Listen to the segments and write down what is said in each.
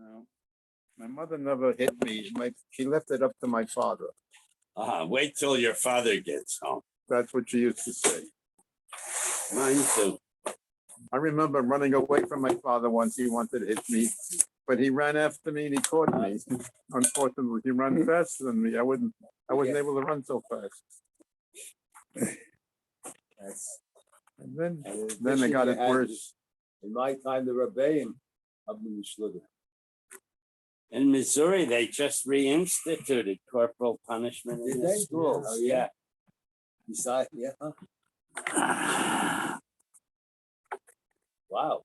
No, my mother never hit me. She left it up to my father. Wait till your father gets home. That's what she used to say. Mine too. I remember running away from my father once. He wanted to hit me, but he ran after me and he caught me. Unfortunately, he ran faster than me. I wasn't able to run so fast. And then it got it worse. In my time, the Rebbeim have been shlugged. In Missouri, they just reinstituted corporal punishment in the schools. Oh, yeah. Besides, yeah. Wow.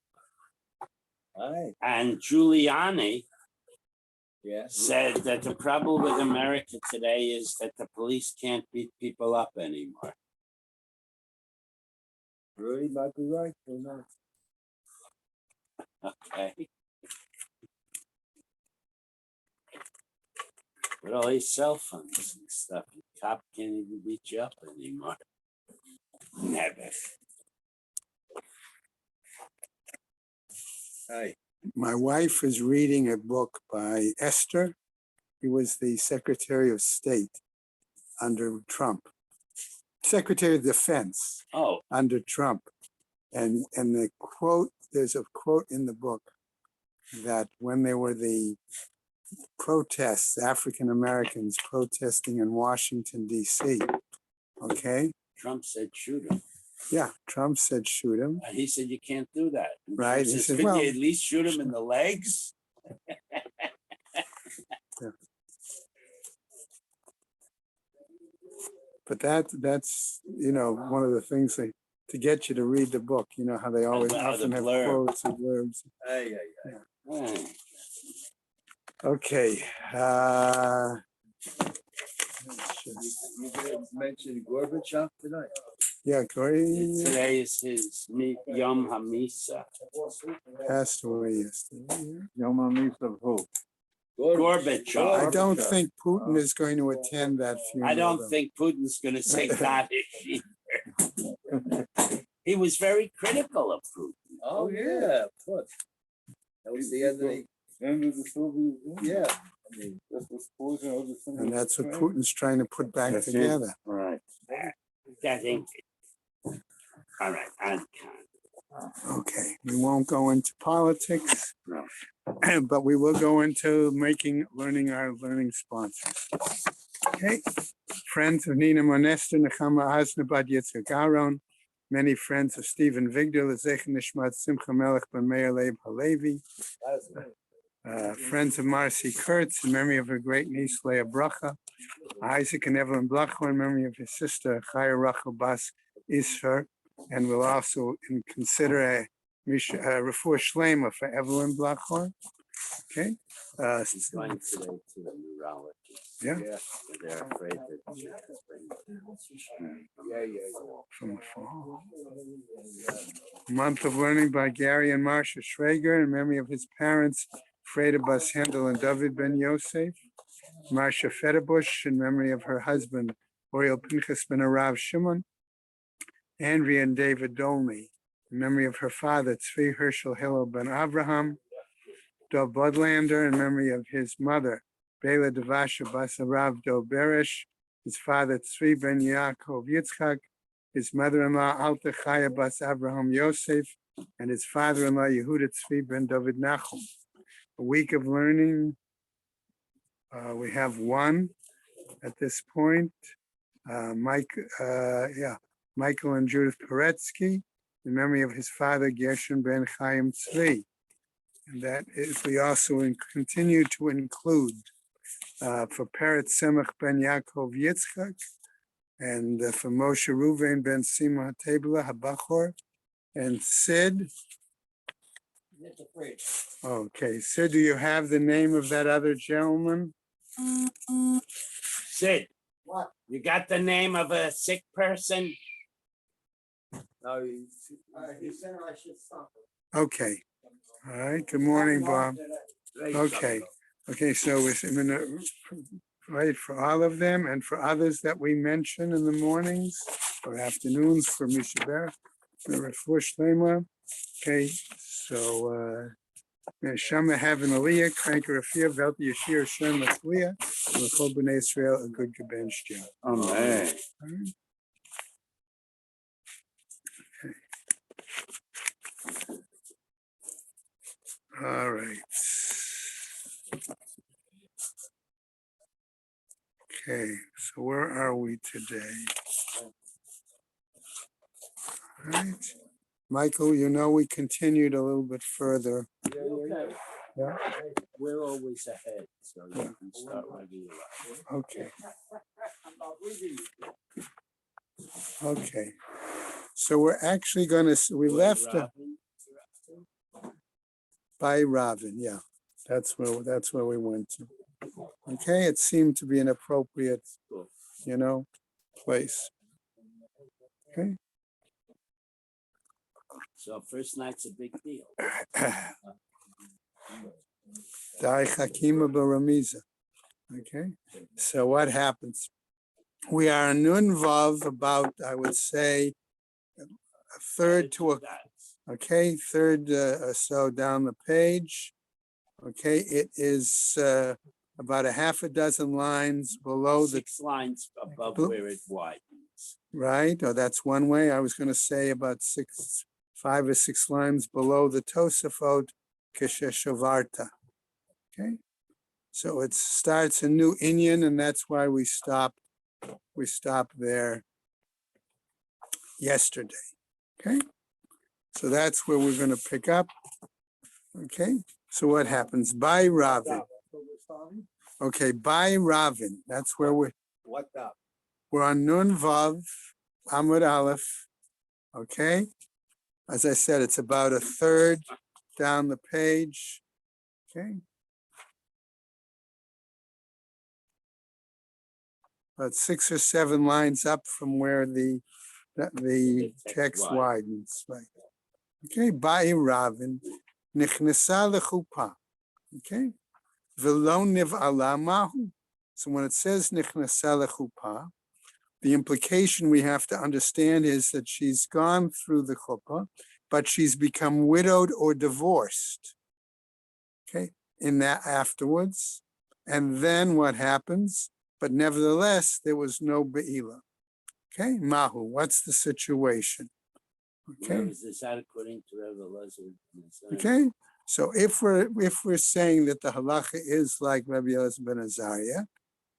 All right. And Giuliani Yeah. said that the problem with America today is that the police can't beat people up anymore. Really might be right. Or not. Okay. With all these cell phones and stuff, the cop can't even beat you up anymore. Never. Hey. My wife is reading a book by Esther. He was the Secretary of State under Trump, Secretary of Defense under Trump. And the quote, there's a quote in the book that when there were the protests, African Americans protesting in Washington, D.C., okay? Trump said shoot him. Yeah, Trump said shoot him. And he said you can't do that. And Right. Trump He says, said, could well, you at least shoot him in the legs? yeah. But that's one of the things to get you to read the book. You know how they always often have quotes and blurbs. Hey. Okay. You didn't mention Gorbachev tonight. Yeah, Corey Today is his Yom HaMisa. passed away yesterday. Yom HaMisa of who? Gorbachev. I don't think Putin is going to attend that funeral. I don't think Putin's going to say Kaddish either. He was very critical of Putin. Oh, yeah, of course. That was the end of the Soviet Union. Yeah. I mean, that's the explosion of the thing. And that's what Putin's trying to put back together. Right. I think. All right. Okay, we won't go into politics, No. but we will go into learning our learning sponsors. Okay, friends of Nina Monester, Nechama Asna Bad Yitzchak Garon, many friends of Stephen Vigdal, Zech Nishmat Simcha Melech Ben Meir Leib Halevi, friends of Marcy Kurtz, in memory of her great niece Leah Bracha, Isaac and Evelyn Blachor, in memory of his sister Chaya Rachel Bas Isher, and we'll also consider a refuah shlema for Evelyn Blachor. Okay. He's going today to a neurologist. Yeah. They're afraid that. From the fall. Month of Learning by Gary and Marcia Schrager in memory of his parents, Freda Bas Handel and David Ben Yosef. Marcia Federbush in memory of her husband, Oriel Pinchas Ben Arav Shimon. Andrea and David Dolney in memory of her father, Tzvi Herschel Hillel Ben Avraham. Dov Budlander in memory of his mother, Bela Devasha Bas Arav Dov Beresh, his father Tzvi Ben Yaakov Yitzchak, his mother-in-law Alta Chaya Bas Avraham Yosef, and his father-in-law Yehuda Tzvi Ben David Nachum. A week of learning. We have one at this point. Michael and Judith Peretsky, in memory of his father Gershon Ben Chaim Tzvi. And that is, we also continue to include for Peretz Semach Ben Yaakov Yitzchak, and for Moshe Ruvain Ben Sima Tebla Habachor, and Sid. Okay, Sid, do you have the name of that other gentleman? Sid, What? you got the name of a sick person? No, he said I should stop. Okay. All right. Good morning, Bob. Okay. Okay. So we're going to write for all of them and for others that we mention in the mornings or afternoons for Mishaber, for Shlema. Okay. So Shama having Aliyah, Cranker Afia, Velti Yashir, Shem Matzliah, and L'chol B'nai Israel, a good Gebench job. Amen. All right. Okay, so where are we today? All right. Michael, you know, we continued a little bit further. Yeah. We're always ahead, so you can start whenever you like. Okay. Okay. So we're actually going to, we left Robin, by Ravin. Yeah, that's where we went to. Okay, it seemed to be an appropriate, place. Okay. so first night's a big deal. Dai Hakima Baramiza. Okay, so what happens? We are in Nun Vav about, I would say, a third to a, okay, third or so down the page. Okay, it is about a half a dozen lines below the, 6 lines above Blue- where it widens. right? Or that's one way. I was going to say about 5 or 6 lines below the Tosafot Kesheshavarta. Okay, so it starts a new Inyan, and that's why we stopped there yesterday. Okay, so that's where we're going to pick up. Okay, so what happens? By Ravin. Okay, by Ravin. That's where What up? we're on Nun Vav, Amud Aleph. Okay, as I said, it's about a third down the page. Okay. About 6 or 7 lines up from where the text widens, right? Okay, by Ravin, Nichnesa lechupa. Okay, v'lo niv'ala mahu. So when it says Nichnesa lechupa, the implication we have to understand is that she's gone through the chuppah, but she's become widowed or divorced. Okay, in that afterwards, and then what happens? But nevertheless, there was no be'ila. Okay, mahu, what's the situation? Where Okay, is this at according to Rebbe Elazar? okay. So if we're saying that the halacha is like Rabbi Elazar ben Azariah,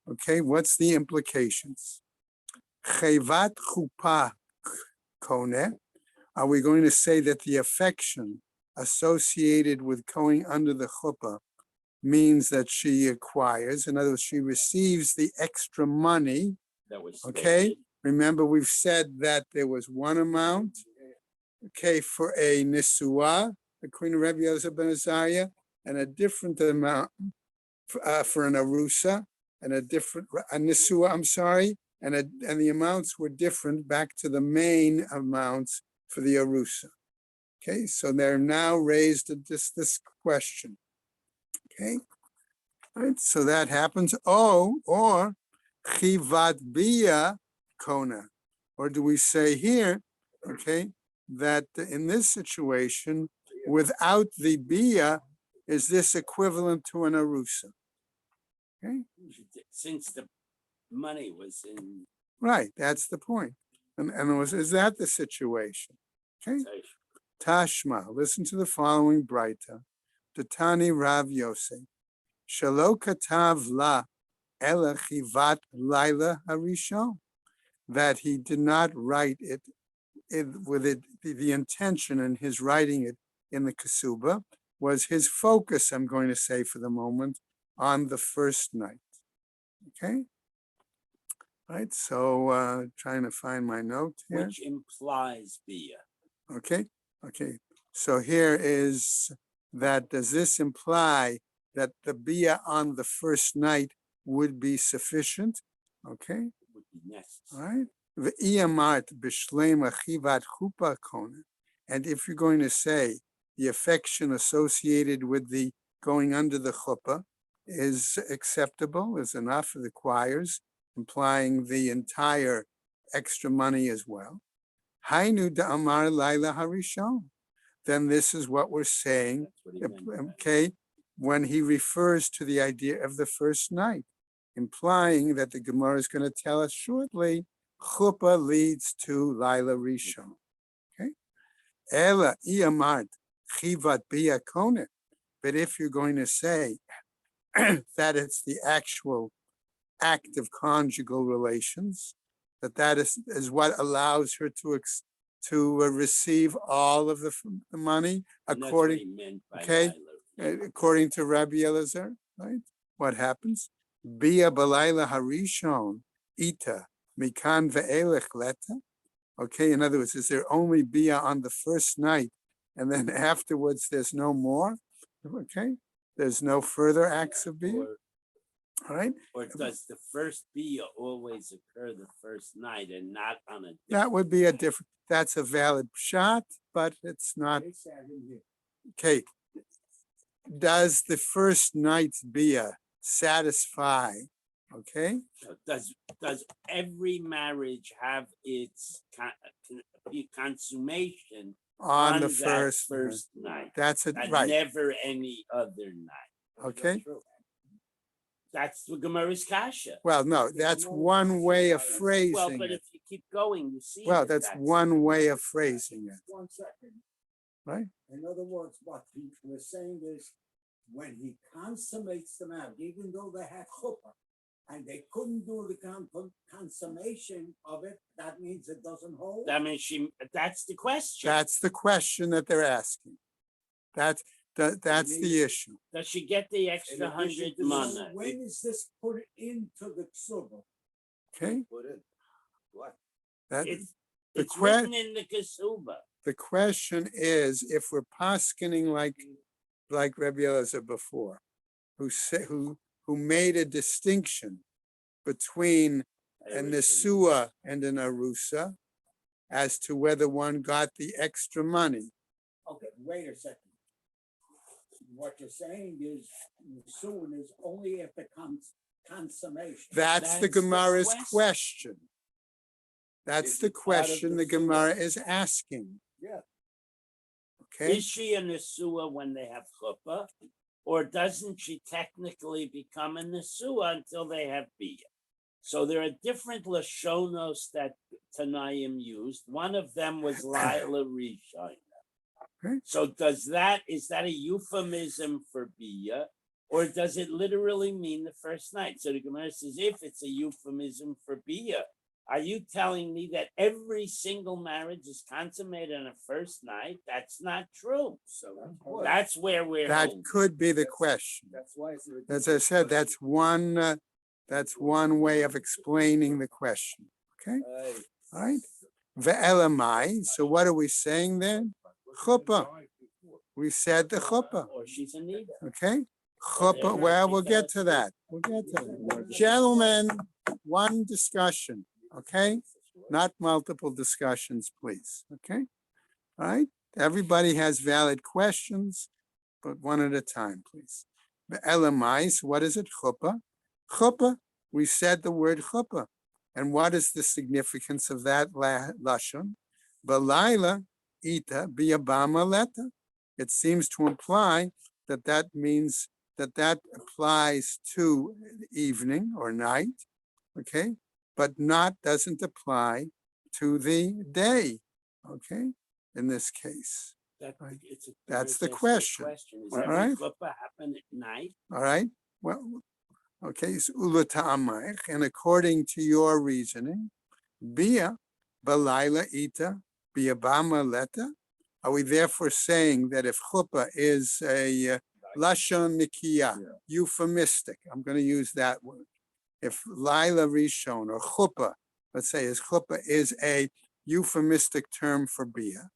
okay, what's the implications? Chevat chuppah koneh. Are we going to say that the affection associated with going under the chuppah means that she acquires, in other words, she receives the extra money? That was Okay, stated. remember we've said that there was one amount, okay, for a nisuah, the Queen of Rebbe Elazar ben Azariah, and a different amount for an arusa, and a nisuah, I'm sorry, and the amounts were different back to the main amounts for the arusa. Okay, so they're now raised this question. Okay, right, so that happens. Oh, or chivat bia kona, or do we say here, okay, that in this situation, without the bia, is this equivalent to an arusa? Okay, Since the money was in right, that's the point. And is that the situation? Okay, Tashma, listen to the following Braita. Tatani Rav Yosef, Shalo katav la ela chivat laila harishon, that he did not write it with the intention in his writing it in the Kesuba was his focus, I'm going to say for the moment, on the first night. Okay, right, so trying to find my note here. which implies bia. Okay, so here is that, does this imply that the bia on the first night would be sufficient? Okay, Would be necessary. all right. V'iyamart b'shleima chivat chupa kona. And if you're going to say the affection associated with the going under the chuppah is acceptable, is enough, it requires, implying the entire extra money as well. Hainu da'amar laila harishon. then this is what we're saying, That's what he meant by it. okay, when he refers to the idea of the first night, implying that the Gemara is going to tell us shortly, chuppah leads to Laila Rishon. Okay? Ela iamart chivat bia konet. But if you're going to say that it's the actual act of conjugal relations, that is what allows her to receive all of the money And that's what he according meant by okay, Laila. according to Rabbi Elazar, right? What happens? Bia balayla harishon ita mikan ve'elech leta. Okay, in other words, is there only bia on the first night, and then afterwards there's no more? Okay, there's no further acts of bia. All right, Or does the first bia always occur the first night and not on a that would be a different. That's a valid shot, but it's not. Okay, does the first night's bia satisfy? Okay, does every marriage have its consummation on the that first night? That's it, And right? never any other night. Okay. That's the Gemara's kasha. Well, no, that's one way of phrasing Well, but it. if you keep going, you see. Well, that that's one way of phrasing it, 1 second. right? In other words, what he was saying is, when he consummates the marriage, even though they had chuppah, and they couldn't do the consummation of it, that means it doesn't hold. That means that's the question. That's the question that they're asking. That's the issue. Does she get the extra 100 mana? When is this put into the ksuba? Okay, Put in. What? that It's the written in the kasuba. the question is, if we're poskening like Rabbi Elazar before, who made a distinction between a nesua and an arusa as to whether one got the extra money. Okay, wait a second. What you're saying is, soon is only if it comes consummation. That's the That's the Gemara's question. question. That's Is the it part of question the the Gemara is asking. Yeah. Okay, Is she a nesua when they have chuppah? Or doesn't she technically become a nesua until they have bia? So there are different lashonos that Tanaim used. One of them was Laila Rishon. Okay. So is that a euphemism for bia? Or does it literally mean the first night? So the Gemara says, if it's a euphemism for bia, are you telling me that every single marriage is consummated on a first night? That's not true. So that's where we're that holding. could be the question. That's why it's a As I said, that's one way of explaining the question. Okay, all right. Ve'elamai. So what are we saying then? Chuppah. We said the chuppah. Or she's a nida. Okay, chuppah. Well, we'll get to that. We'll get to that. Gentlemen, one discussion. Okay, not multiple discussions, please. Okay, all right. Everybody has valid questions, but one at a time, please. The elamais, what is it? Chuppah. Chuppah. We said the word chuppah, and what is the significance of that lashon? Balayla ita biyabama leta. It seems to imply that means that applies to evening or night. Okay. But doesn't apply to the day, okay, in this case. That's the question. Is All every right. chuppah happen at night? All right, well, okay, so ulata'amayich, and according to your reasoning, bia balayla ita biyabama leta, are we therefore saying that if chuppah is a lashon nikiya, euphemistic, I'm going to use that word, if Laila Rishon or chuppah, let's say his chuppah is a euphemistic term for bia,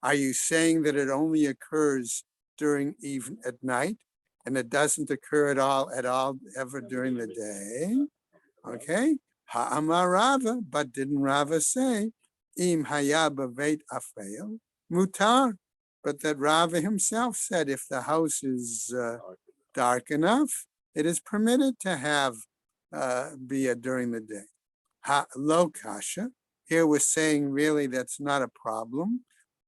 are you saying that it only occurs during even at night and it doesn't occur at all ever during the day? Okay, ha'amar Rava, but didn't Rava say im haya b'veit afel mutar? But that Rava himself said if the house is dark enough, it is permitted to have bia during the day. Ha lo kasha. Here we're saying really that's not a problem.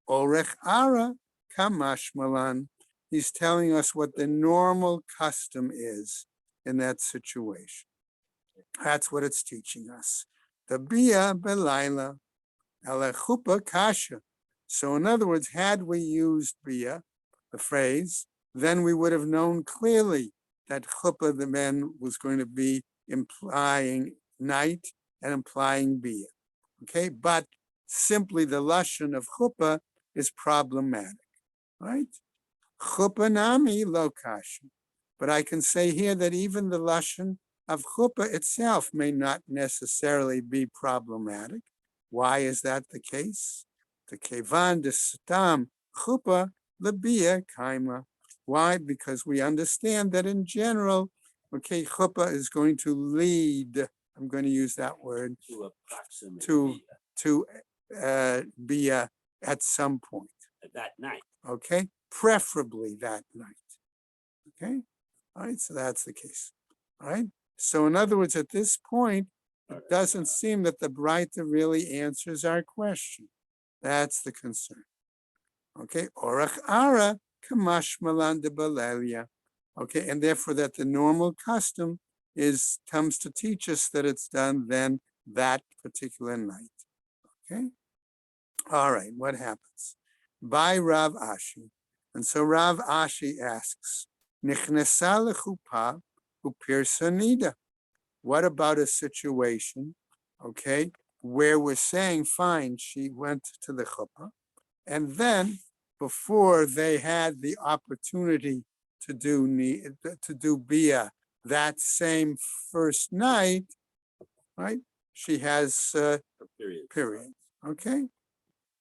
Orech ara kamashmalan. He's telling us what the normal custom is in that situation. That's what it's teaching us. The bia belayla ala chupa kasha. So in other words, had we used bia, the phrase, then we would have known clearly that chuppah, the men, was going to be implying night and implying bia. Okay, but simply the lashon of chuppah is problematic, right? Chuppah nami lo kasha. But I can say here that even the lashon of chuppah itself may not necessarily be problematic. Why is that the case? The kevan de stam chuppah lebia kaima. Why? Because we understand that in general, okay, chuppah is going to lead. I'm going to use that word To approximate to bia bia at some point. that night. Okay, preferably that night. Okay, all right. So that's the case. All right. So in other words, at this point, it doesn't seem that the Braita really answers our question. That's the concern. Okay, orach ara kamash malan de balelia. Okay, and therefore that the normal custom comes to teach us that it's done then that particular night. Okay, all right. What happens? By Rav Ashi, and so Rav Ashi asks, Nichnesa lechupa upirsa nida. What about a situation, okay, where we're saying, fine, she went to the chuppah, and then before they had the opportunity to do bia that same first night, right? She has period. Okay,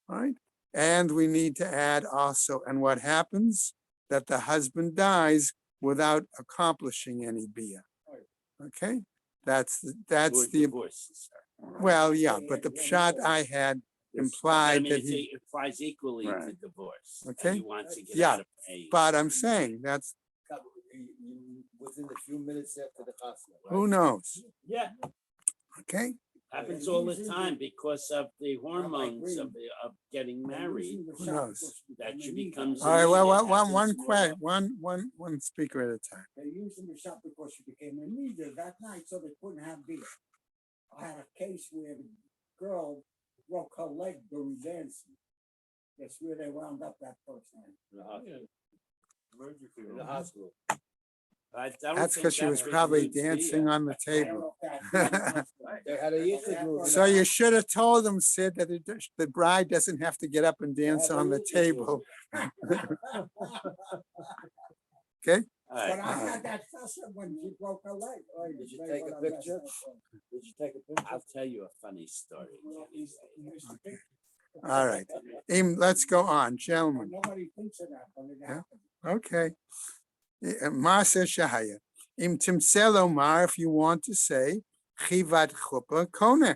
all right. And we need to add also, and what happens? That the husband dies without accomplishing any bia. Okay, that's the divorce. well, yeah, but the shot I had implied that he. It applies equally to Right. divorce. and Okay. he wants to get Yeah, out of pain. But I'm saying that's Within a few minutes after the hospital. who knows. Yeah, Okay, happens all the time because of the hormones of getting married. who knows. That should becomes. All right. Well, immediate. one speaker at a time. They used in the shop because she became a leader that night, so they couldn't have beer. I had a case where the girl broke her leg during dancing. That's where they wound up that first night. In the hospital. That's because she was probably dancing on the table. They had a interview. So you should have told them, Sid, that the bride doesn't have to get up and dance on the table. Okay. All right. But I had that fessor when she broke her leg. Oh, Did you take a picture? Did you take a picture? I'll tell you a funny story. All right. Let's go on, gentlemen. Nobody thinks of that, but it Yeah. happened. Okay. Maser Shahaya. Im Timsel Omar, if you want to say, Chivat Chuppah Kone.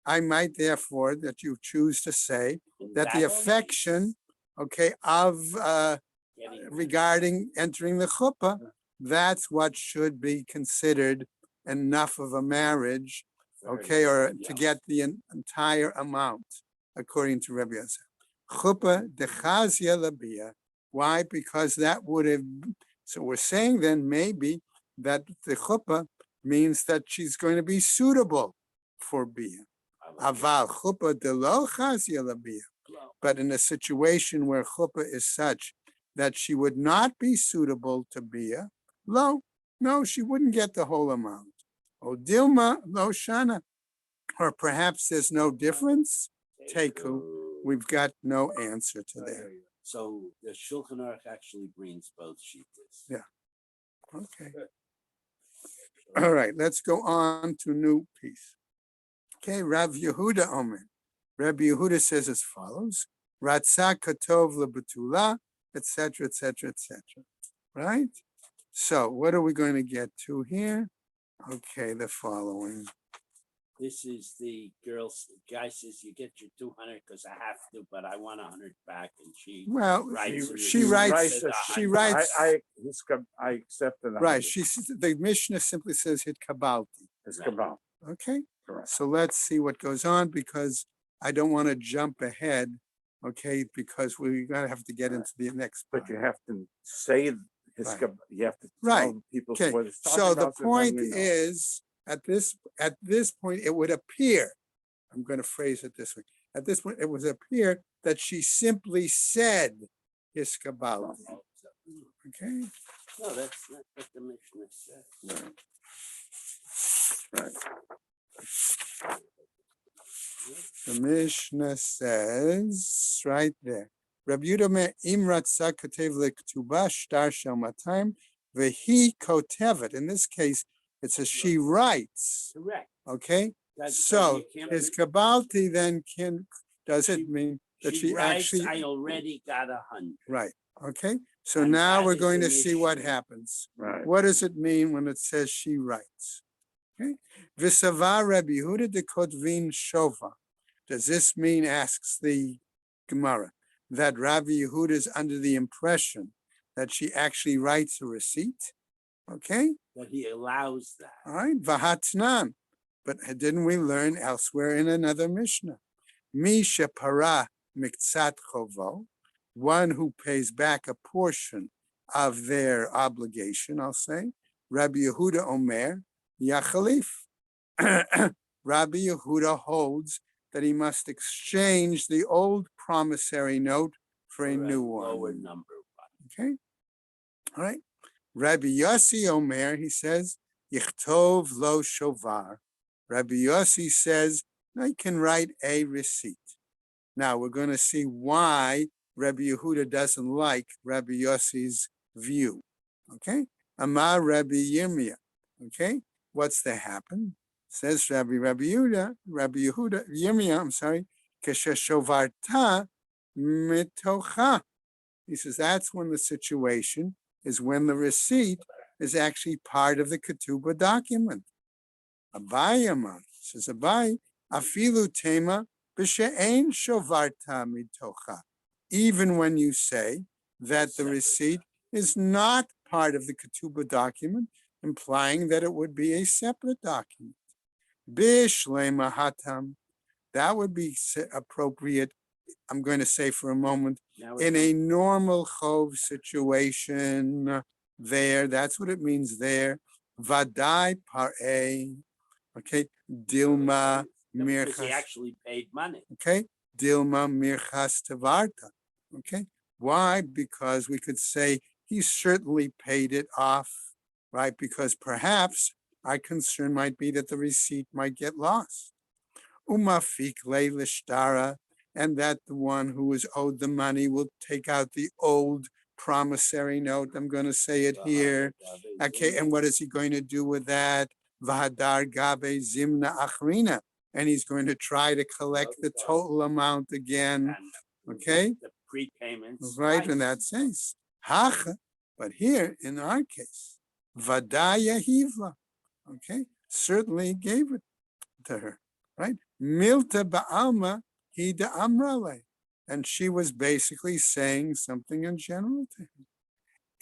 I might therefore that you choose to say In that the affection, okay, of getting- regarding entering the chuppah, that's what should be considered enough of a marriage, okay, or to get the entire amount, according to Rabbi Yosef. Chuppah dechazia labia. Why? Because that would have. So we're saying then maybe that the chuppah means that she's going to be suitable for bia. Aval chuppah delo chazia labia. But in a situation where chuppah is such that she would not be suitable to bia, no, she wouldn't get the whole amount. O dilma lo shana, or perhaps there's no difference. Teku, we've got no answer to that. So the Shulchan Aruch actually brings both shittas. Yeah. Okay. All right, let's go on to new piece. Okay, Rav Yehuda Omer. Rabbi Yehuda says as follows: Ratzah katov lebetula, etc., etc., etc. Right? So what are we going to get to here? Okay, the following. This is the guy says you get your 200 because I have to, but I want 100 back, and she Well, writes. she writes. I accepted that. Right. The Mishnah simply says hit kabalti. It's kabal. Okay. Correct. So let's see what goes on because I don't want to jump ahead okay, because we're gonna have to get into the next part. But you have to say his, Right. you have to Right. tell people Okay, what it's talking so the about. then point we know. is, at this point, it would appear, I'm gonna phrase it this way. At this point, it would appear that she simply said Hiskabalti. Okay, No, that's not what the Mishnah says. Right. the Mishnah says right there. Rabbi Yehuda me imratza katev lektuba shtar shel matayim vehi kotevet. In this case, it says she writes. Correct. Okay, That's- so you can't his re- kabalti then does She- it mean that she she writes, actually I already got 100. right? Okay, so And now that we're is going to an see what issue. happens. Right. What does it mean when it says she writes? Okay, V'sava Rabbi Yehuda de Kotvin Shova. Does this mean, asks the Gemara, that Rabbi Yehuda is under the impression that she actually writes a receipt? Okay, That he allows that. all right, Vahatnan. But didn't we learn elsewhere in another Mishnah? Mi shepara miktsat chovo, one who pays back a portion of their obligation, I'll say. Rabbi Yehuda Omer, Yachalif. Rabbi Yehuda holds that he must exchange the old promissory note for a new Lower one. number. Okay, all right. Rabbi Yossi Omer, he says, Yichtov lo shovar. Rabbi Yossi says, no, you can write a receipt. Now we're going to see why Rabbi Yehuda doesn't like Rabbi Yossi's view. Okay, Amar Rabbi Yirmiyah. Okay, what's to happen? Says Rabbi Yehuda, Yirmiyah, I'm sorry, Kesheshovarta mitocha. He says that's when the situation is when the receipt is actually part of the ketubah document. Abai Amar, says Abai, afilu tema b'she'ein shovarta mitocha. Even when you say that the receipt is not part of the ketubah document, implying that it would be a separate document. Bishlema hatam, that would be appropriate, I'm going to say for a moment, Now in a normal chov situation there, that's what it means there. Vadai par'e, okay, dilma because he mirchas, actually paid money. okay, dilma mirchas tavarta, okay. Why? Because we could say he certainly paid it off, right? Because perhaps our concern might be that the receipt might get lost. Umafik le lishtara, and that the one who is owed the money will take out the old promissory note. I'm going to say it here. Okay, and what is he going to do with that? Vahadar gabe zimna achrina, and he's going to try to collect the total amount again. And Okay, the prepayments. right in twice. that sense. Hacha, but here in our case, vadaya hivla. Okay, certainly gave it to her, right? Milta ba'alma he de amrale, and she was basically saying something in general to him.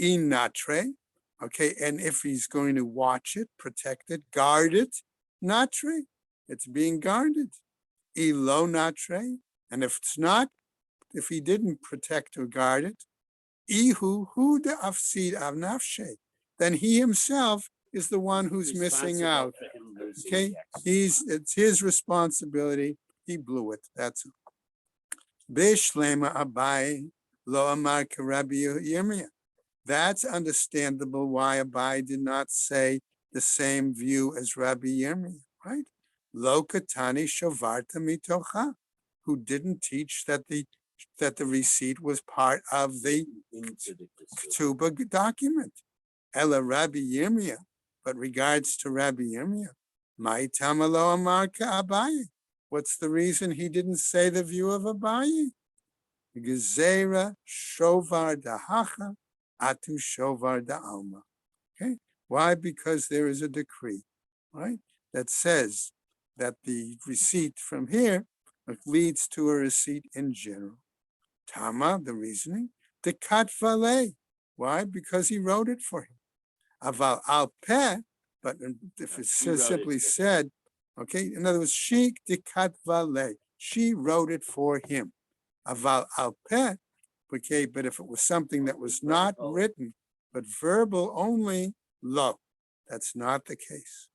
Inatre, okay, and if he's going to watch it, protect it, guard it, natre, it's being guarded. Ilo natre, and if it's not, if he didn't protect or guard it, ihu hu de afsid avnafshe, then he himself is the one who's missing Responsible out. for him losing Okay, the extra it's his responsibility. He blew it. That's it. Bishlema Abai lo amar Rabbi Yirmiyah. That's understandable why Abai did not say the same view as Rabbi Yirmiyah, right? Lo katani shovarta mitocha, who didn't teach that the receipt was part of the into the consumer. ketubah document. Ella Rabbi Yirmiyah, but regards to Rabbi Yirmiyah, my tamalo amar Abaye. What's the reason he didn't say the view of Abaye? Gezerah shovar dahacha atu shovar da'alma. Okay, why? Because there is a decree, right, that says that the receipt from here leads to a receipt in general. Tama, the reasoning, the katvale. Why? Because he wrote it for him. Aval al peh, but if it's He wrote it simply for him. said, okay, in other words, she de katvale, she wrote it for him. Aval al peh, okay, but if it was something that was not written, but verbal only, lo, that's not the case.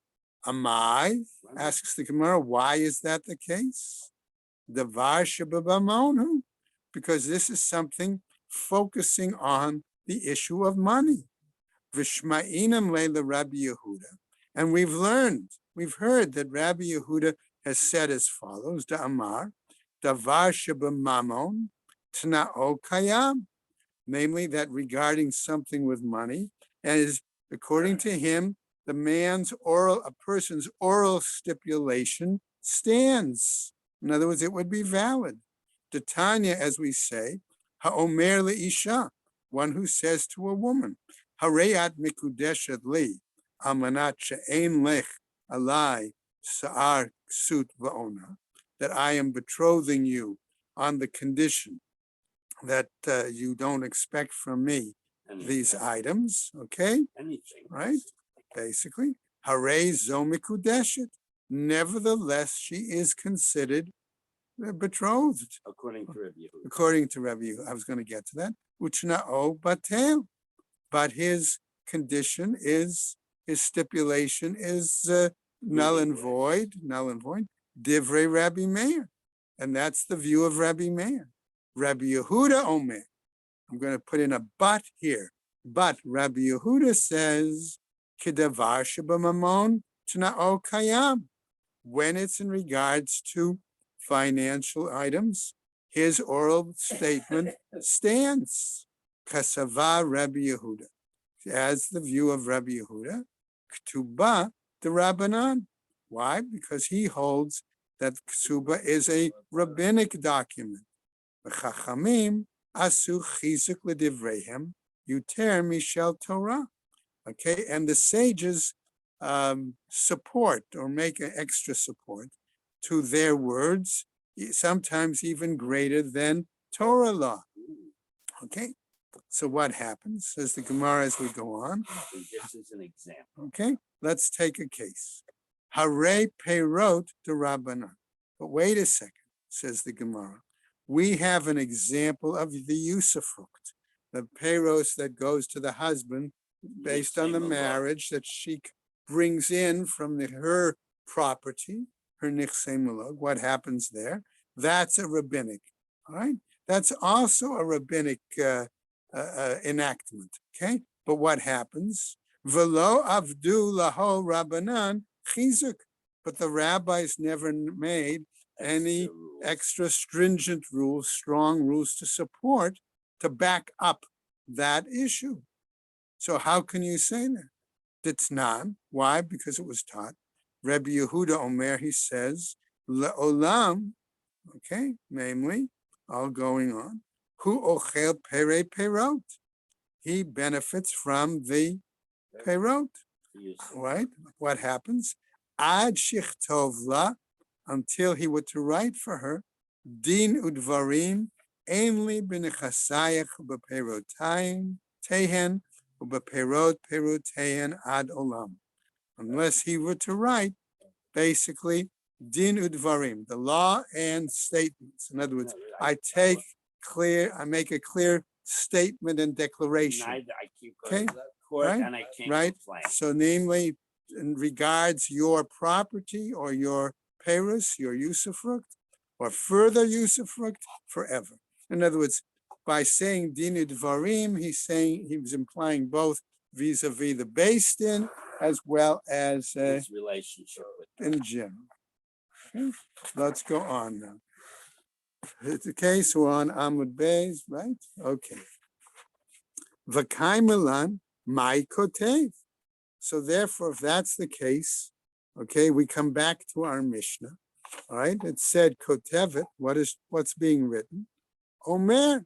Amai, asks the Gemara, why is that the case? Davar shebabamonu, because this is something focusing on the issue of money. Vishma'inam leila Rabbi Yehuda. And we've heard that Rabbi Yehuda has said as follows, Da Amar, Davar shebamamon tna'o kayam, namely that regarding something with money, as according to him, a person's oral stipulation stands. In other words, it would be valid. The Tanya, as we say, ha'omer le'isha, one who says to a woman, hareyat mikudeshet li, amanat she'ein lech alai sa'ar ksut va'ona, that I am betrothing you on the condition that you don't expect from me these items, okay? Anything. Right? Basically, Hare zo mikudeshet. Nevertheless, she is considered betrothed. According to Rabbi Yehuda. According to Rabbi Yehuda. I was going to get to that. Uchna'o batel. But his condition is, his stipulation is null and void. Divrei Rabbi Meir. And that's the view of Rabbi Meir. Rabbi Yehuda Omer. I'm going to put in a but here. But Rabbi Yehuda says, Kedavar shebamamon tna'o kayam. When it's in regards to financial items, his oral statement stands. Kasava Rabbi Yehuda. As the view of Rabbi Yehuda, Ktuba the Rabbanan. Why? Because he holds that Ktuba is a rabbinic document. Chachamim asu chizuk ledivreihem yuter mishel Torah. Okay, and the sages support or make an extra support to their words, sometimes even greater than Torah law. Okay, so what happens? Says the Gemara as we go on. This is an example. Okay, let's take a case. Hare peirot to Rabbanan. But wait a second, says the Gemara. We have an example of the usufruct, the peiros that goes to the husband based on the marriage that she brings in from her property, her nichsei malog. What happens there? That's a rabbinic, all right? That's also a rabbinic enactment, okay? But what happens? Velo avdu laho rabbanan chizuk. But the rabbis never made any extra stringent rules, strong rules to support, to back up that issue. So how can you say that? Ditnan. Why? Because it was taught. Rabbi Yehuda Omer, he says, Le'olam, okay, namely, all going on, Hu ochel pere perot. He benefits from the perot, right? What happens? Ad shichtov la, until he were to write for her, din udvarim, ainly b'nechasayach b'perotayim, tehen, u'b'perot perotehen ad olam. Unless he were to write, basically, din udvarim, the law and statements. In other words, I make a clear statement and declaration. I keep Okay, going to court right, and I can't right. complain. So namely, in regards your property or your peiros, your usufruct, or further usufruct forever. In other words, by saying dinu dvarim, he was implying both vis-a-vis the based in as well as His relationship with in general. Okay. Let's go on now. It's the case we're on Amud Beis, right? Okay. V'kai milan mai kotev. So therefore, if that's the case, okay, we come back to our Mishnah. All right, it said kotevet. What's being written? Omer.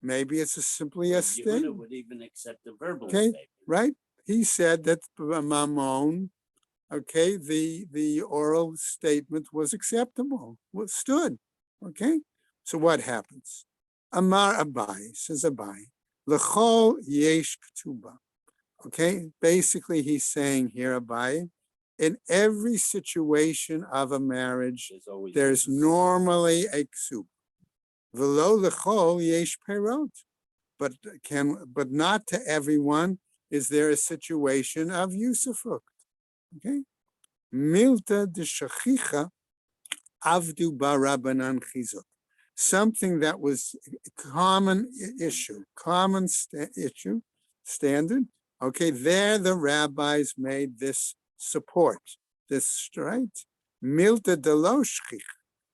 Maybe it's simply a Yehuda statement. would even accept a verbal Okay, statement. right? He said that mamon, okay, the oral statement was acceptable, stood. Okay, so what happens? Amar Abai, says Abai, l'chol yesh k'tuba. Okay, basically he's saying here, Abai, in every situation of a marriage, There's always there's normally a ksub. V'lo l'chol yesh perot. But not to everyone is there a situation of usufruct. Okay? Milta de shachicha avdu barabanan chizuk. Something that was common issue, standard. Okay, there the rabbis made this support, this right. Milta de lo shchich,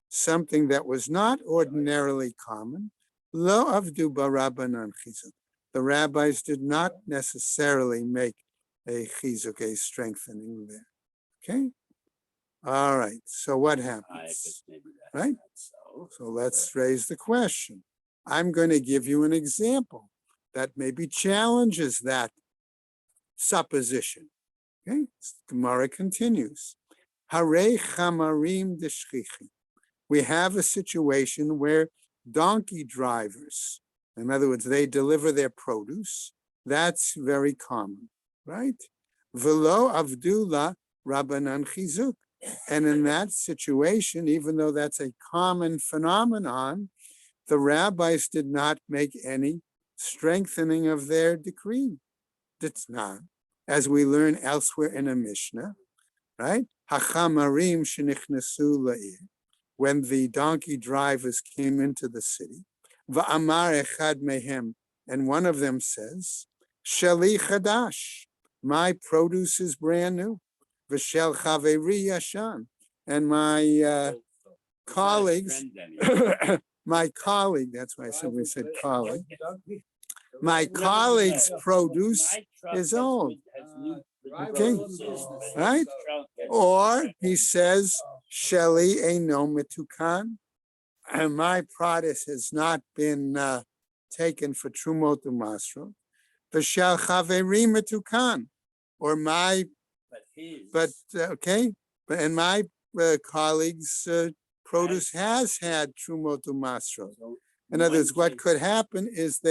something that was not ordinarily common. Lo avdu barabanan chizuk. The rabbis did not necessarily make a chizuk, a strengthening there. Okay. All right. So what happens? Right? So let's raise the question. I'm going to give you an example that maybe challenges that supposition. Okay. Gemara continues. Harei chamarim deshchichi. We have a situation where donkey drivers, in other words, they deliver their produce. That's very common, right? Velo avdula rabbanan chizuk. And in that situation, even though that's a common phenomenon, the rabbis did not make any strengthening of their decree. That's not, as we learn elsewhere in a Mishnah, right? Hachamarim shenichnasu la'ir. When the donkey drivers came into the city, va'amar echad mehem, and one of them says, sheli chadash, my produce is brand new. V'shel chaveri yashan, and my colleagues, that's why I said we said colleague, my colleague's produce is old. Okay, right? Or he says, sheli eino metukan, and my produce has not been taken for trumot umasro. V'shel chaveri metukan, or my and my colleagues' produce has had trumot umasro. In other words, what could happen is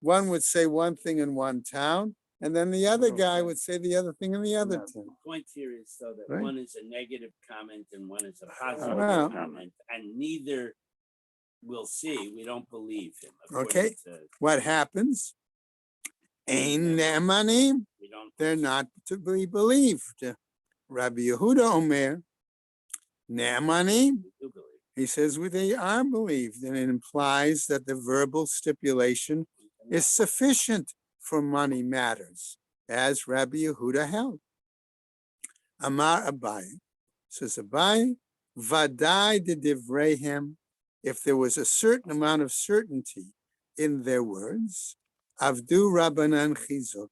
one would say one thing in one town, and then the other guy would say the other thing in the other town. The point here is though that Right. one is a negative comment and one is a positive Well- comment, and neither we'll see. We don't believe him. Okay. according to- What happens? Ein ne'emanim. We don't. They're not to be believed. Rabbi Yehuda Omer, ne'emanim. We do believe. He says they are believed, and it implies that the verbal stipulation is sufficient for money matters, as Rabbi Yehuda held. Amar Abaye, says Abaye, vadai de divrehem, if there was a certain amount of certainty in their words, avdu rabbanan chizuk,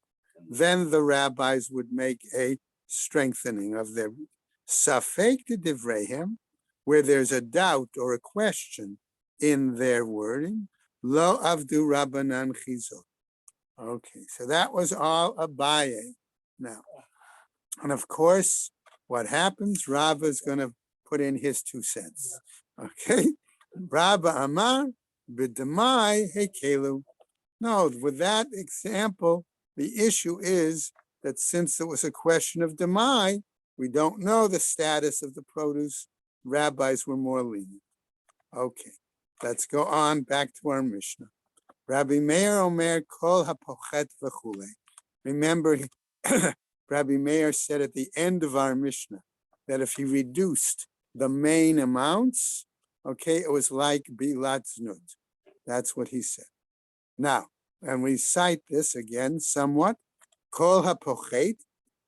then the rabbis would make a strengthening of their safek de divrehem, where there's a doubt or a question in their wording, lo avdu rabbanan chizuk. Okay, so that was all Abaye. Now, and of course, what happens? Rava is going to put in his 2 cents. Okay, Rabba Amar b'demai hekelu. No, with that example, the issue is that since it was a question of demai, we don't know the status of the produce. Rabbis were more lenient. Okay, let's go on back to our Mishnah. Rabbi Meir Omer kol hapochet v'chule. Remember, Rabbi Meir said at the end of our Mishnah that if he reduced the main amounts, okay, it was like bilat znut. That's what he said. Now, and we cite this again somewhat. Kol hapochet,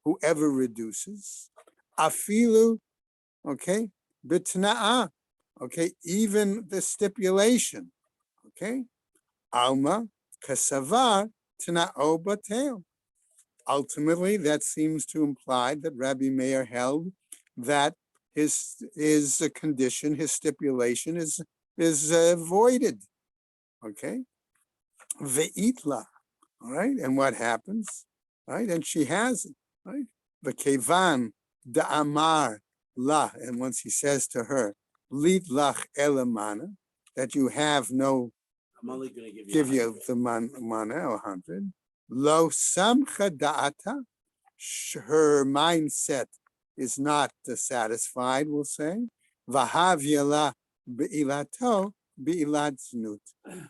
whoever reduces, afilu, okay, bitna'ah, okay, even the stipulation, okay, alma kasavar t'na'o batel. Ultimately, that seems to imply that Rabbi Meir held that his condition, his stipulation is voided. Okay, ve'itla. All right, and what happens? Right, and she has it. Right, v'kevan da'amar la, and once he says to her, lit lach elamana, that you have no. I'm only going to Give you the mana 100. Lo samcha da'ata, her mindset is not satisfied, we'll say. Vahav yala be'ilato bi'ilat znut.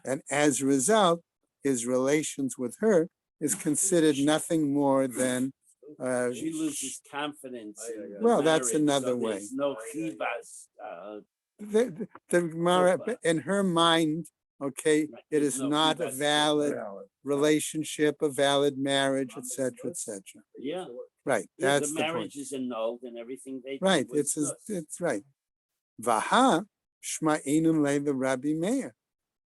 And as a result, his relations with her is considered nothing more than She loses confidence. In the well, that's marriage, another so way. there's no chivas. the Gemara in her mind, okay, Right, it there's is no not a chivas. valid relationship, a valid marriage, etc., etc. Yeah, Right, yeah. that's The the point. marriage is annulled, and everything they Right, did was it's right. Vaha shma'inun the Rabbi Meir.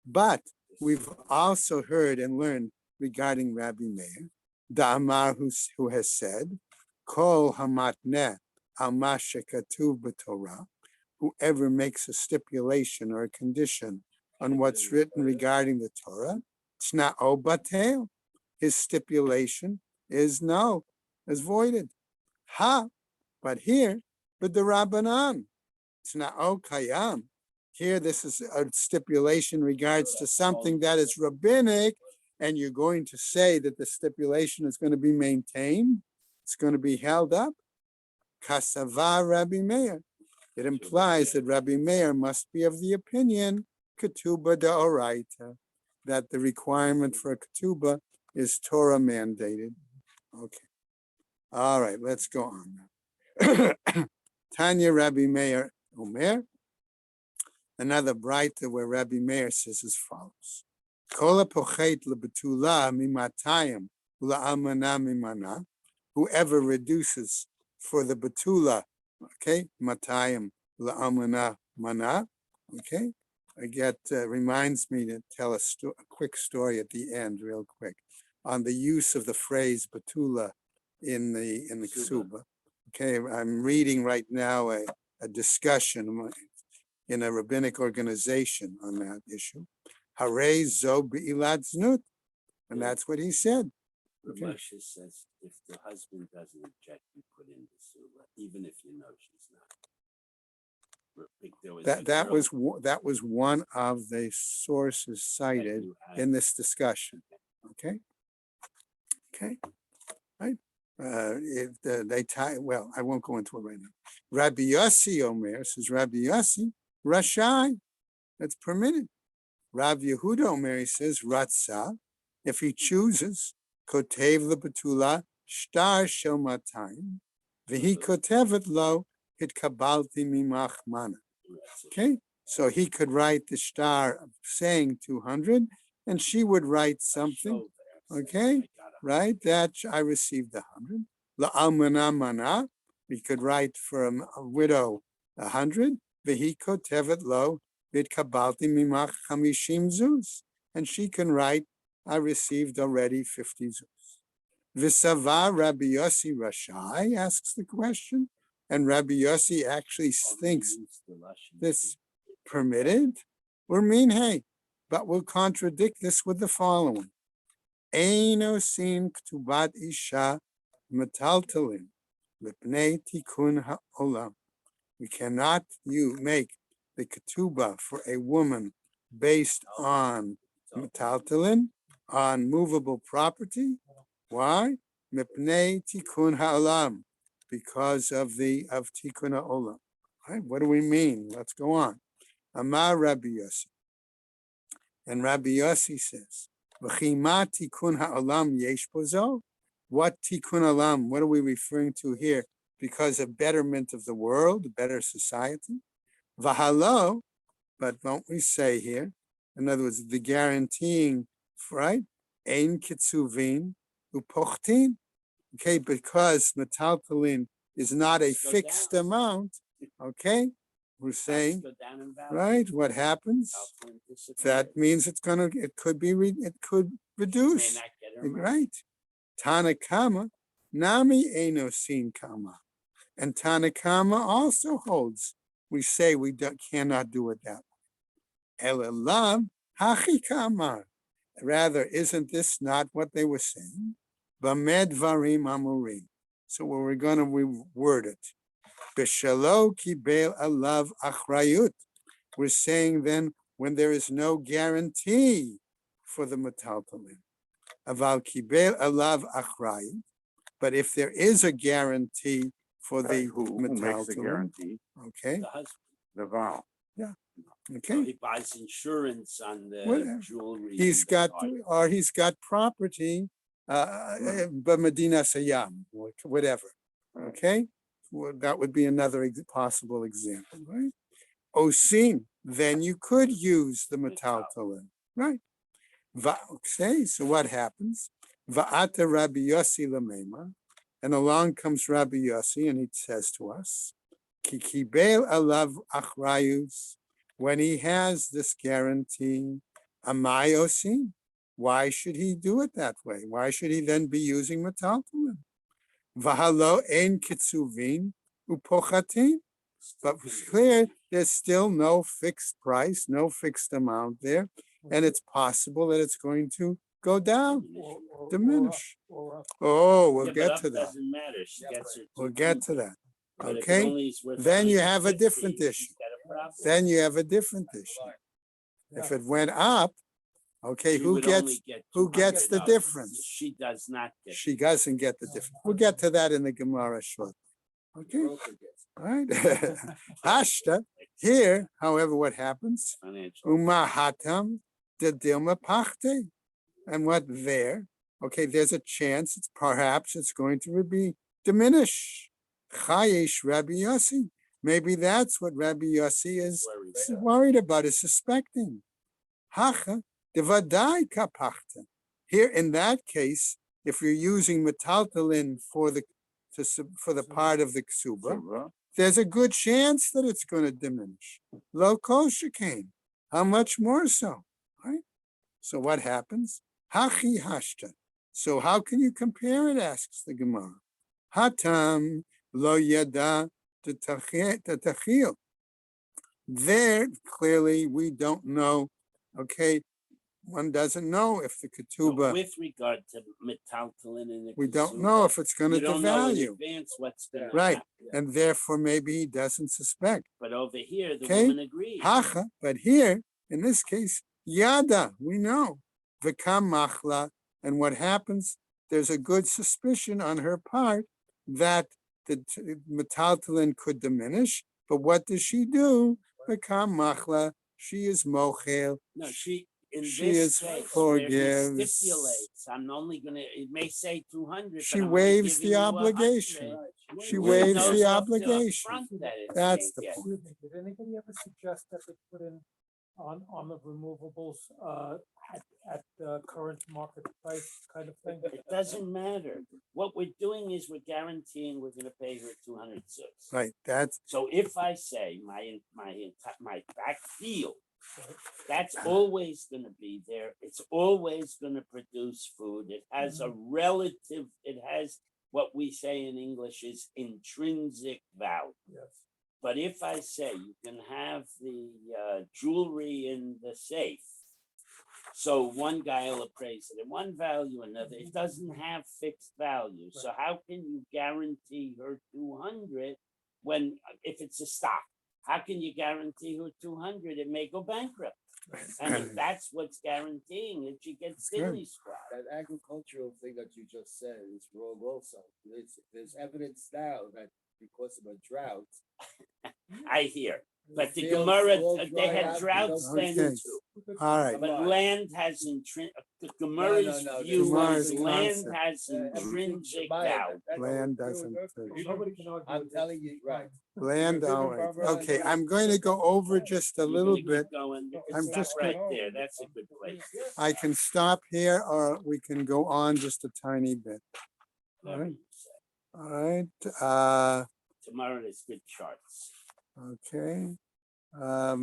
But we've also heard and learned regarding Rabbi Meir, Da'amar, who has said, Kol hamatneh al ma shekatuv b'Torah, whoever makes a stipulation or a condition on what's written regarding the Torah, tzna'o batel, his stipulation is no, is voided. Ha, but here, but the Rabbanan, tzna'o kayam. Here, this is a stipulation regards to something that is rabbinic, and you're going to say that the stipulation is going to be maintained, it's going to be held up. Kasava Rabbi Meir. It implies that Rabbi Meir must be of the opinion, ketubah da'oraita, that the requirement for a ketubah is Torah mandated. Okay. All right, let's go on now. Tanya Rabbi Meir Omer, another brighter where Rabbi Meir says as follows. Kol hapochet lebetula mimatayim ula'almana mimana, whoever reduces for the betula, okay, matayim la'almana mana, okay. I get reminds me to tell a quick story at the end, real quick, on the use of the phrase betula in the ksuba. Okay, I'm reading right now a discussion in a rabbinic organization on that issue. Harei zo be'ilat znut, and that's what he said. Okay. Moshe says if the husband doesn't object, you put in the sula, even if you know she's not. That was one of the sources cited in this discussion. Okay, right. They tie. Well, I won't go into it right now. Rabbi Yossi Omer says Rabbi Yossi Rashai, that's permitted. Rav Yehuda Omer says Ratzah, if he chooses. Kotev lebetula shtar shel matayim, v'hi kotevet lo hitkabalti mimach mana. Okay, so he could write the shtar saying 200, and she would write something. Okay, right? That I received 100. La'almana mana, we could write for a widow 100. V'hi kotevet lo hitkabalti mimach chamishim zuz, and she can write, I received already 50 zuz. V'sava Rabbi Yossi Rashai asks the question, and Rabbi Yossi actually thinks this permitted or minhei, but will contradict this with the following: Eino sin k'tubat isha metaltalin l'pnei tikun ha'olam. We cannot make the ketubah for a woman based on metaltalin, on movable property. Why? Mipnei tikkun ha'olam, because of tikkun ha'olam. Right? What do we mean? Let's go on. Amar Rabbi Yossi, and Rabbi Yossi says, "V'chima tikkun ha'olam yesh bozo." What tikkun ha'olam? What are we referring to here? Because of betterment of the world, a better society. V'halo, but don't we say here? In other words, the guaranteeing, right? Ein kitzuvin upochtin. Okay, because metaltalin is not a fixed amount. Okay, we're saying, right? What happens? That means it could reduce. Right? Tanakama, nami eno sin kama, and Tanakama also holds. We say we cannot do it that way. Elalam hachikamar. Rather, isn't this not what they were saying? Bamed varim amurim. So we're going to reword it. B'shalo kibel alav achrayut. We're saying then when there is no guarantee for the metaltalin. Aval kibel alav achrayut. But if there is a guarantee for the who makes the metaltalin, guarantee? okay, The vow. yeah. Okay, He buys insurance on the Whatever. jewelry. he's and the got, art. or he's got property, but Medina Sayyam, or whatever. Okay, well, that would be another possible example, right? Osin, then you could use the metaltalin, right? Okay, so what happens? Va'ata Rabbi Yossi lamema, and along comes Rabbi Yossi, and he says to us, Kikibel alav achrayus, when he has this guarantee, amayosin, why should he do it that way? Why should he then be using metaltalin? V'halo ein kitzuvin upochatin, but it's clear there's still no fixed price, no fixed amount there, and it's possible that it's going to go down, diminish. Oh, we'll Yeah, but get up to that. doesn't matter. She gets her We'll get to 200. that. But if it Okay, only is worth then you have a 150, different issue. she's got a problem. Then you have a different issue. If it went up, okay, She who would only gets get who gets the $200. difference? She does not get. She doesn't get the difference. We'll get to that in the Gemara shortly. Okay, all right. Hashta. Here, however, what happens? Financial. Uma hatam de dilma pachte. And what there? Okay, there's a chance perhaps it's going to be diminished. Chayesh Rabbi Yossi. Maybe that's what Rabbi Yossi is worried about, is suspecting. Hacha devadai kapachta. Here, in that case, if you're using metaltalin for the part of the ksuba, there's a good chance that it's going to diminish. Lo kol shekain. How much more so? Right? So what happens? Hachi hashta. So how can you compare it? Asks the Gemara. Hatam lo yada tetachil. There, clearly, we don't know. Okay, one doesn't know if the ketubah. With regard to metaltalin in the We don't ksuba, know if it's going to you don't know in devalue. advance what's going to Right, happen. and therefore maybe he doesn't suspect. But over here, the Okay. woman agrees. Hacha, but here, in this case, yada, we know. V'kam machla, and what happens, there's a good suspicion on her part that the metaltalin could diminish, but what does she do? V'kam machla, she is mochel. No, she in She this is case where he forgives. stipulates, I'm only gonna. It may say 200. She but I'm only waives giving the you obligation. 100. She He waives knows the off obligation. front that it's That's big, the yeah. point. Did anybody ever suggest that they put in on the removables at the current market price kind of thing? It doesn't matter. What we're doing is we're guaranteeing we're gonna pay her 206. Right, that's So if I say my back field, that's always going to be there. It's always going to produce food. It has a relative. It has what we say in English is intrinsic value. Yes. But if I say you can have the jewelry in the safe, so one guy will appraise it at one value, another, it doesn't have fixed value. So how can you guarantee her 200 when, if it's a stock, how can you guarantee her 200? It may go bankrupt. And if that's what's guaranteeing it, she gets good. silly squad. That agricultural thing that you just said is wrong also. There's evidence now that because of a drought. I hear. But the fields Gemara, all they dried had out, droughts no then Okay. too. all right. But land has the Gemara's no, view Gemara's is land concept. has intrinsic value. Land doesn't. Nobody can argue I'm with telling you, right. Land, You're all giving right. Barbara Okay, a- I'm going to go over just a You're little gonna keep bit. going. I'm Stop just right there. That's a good place. I can stop here or we can go on just a tiny bit. Whatever Right. you say. All right, Tomorrow there's good charts. okay. It's a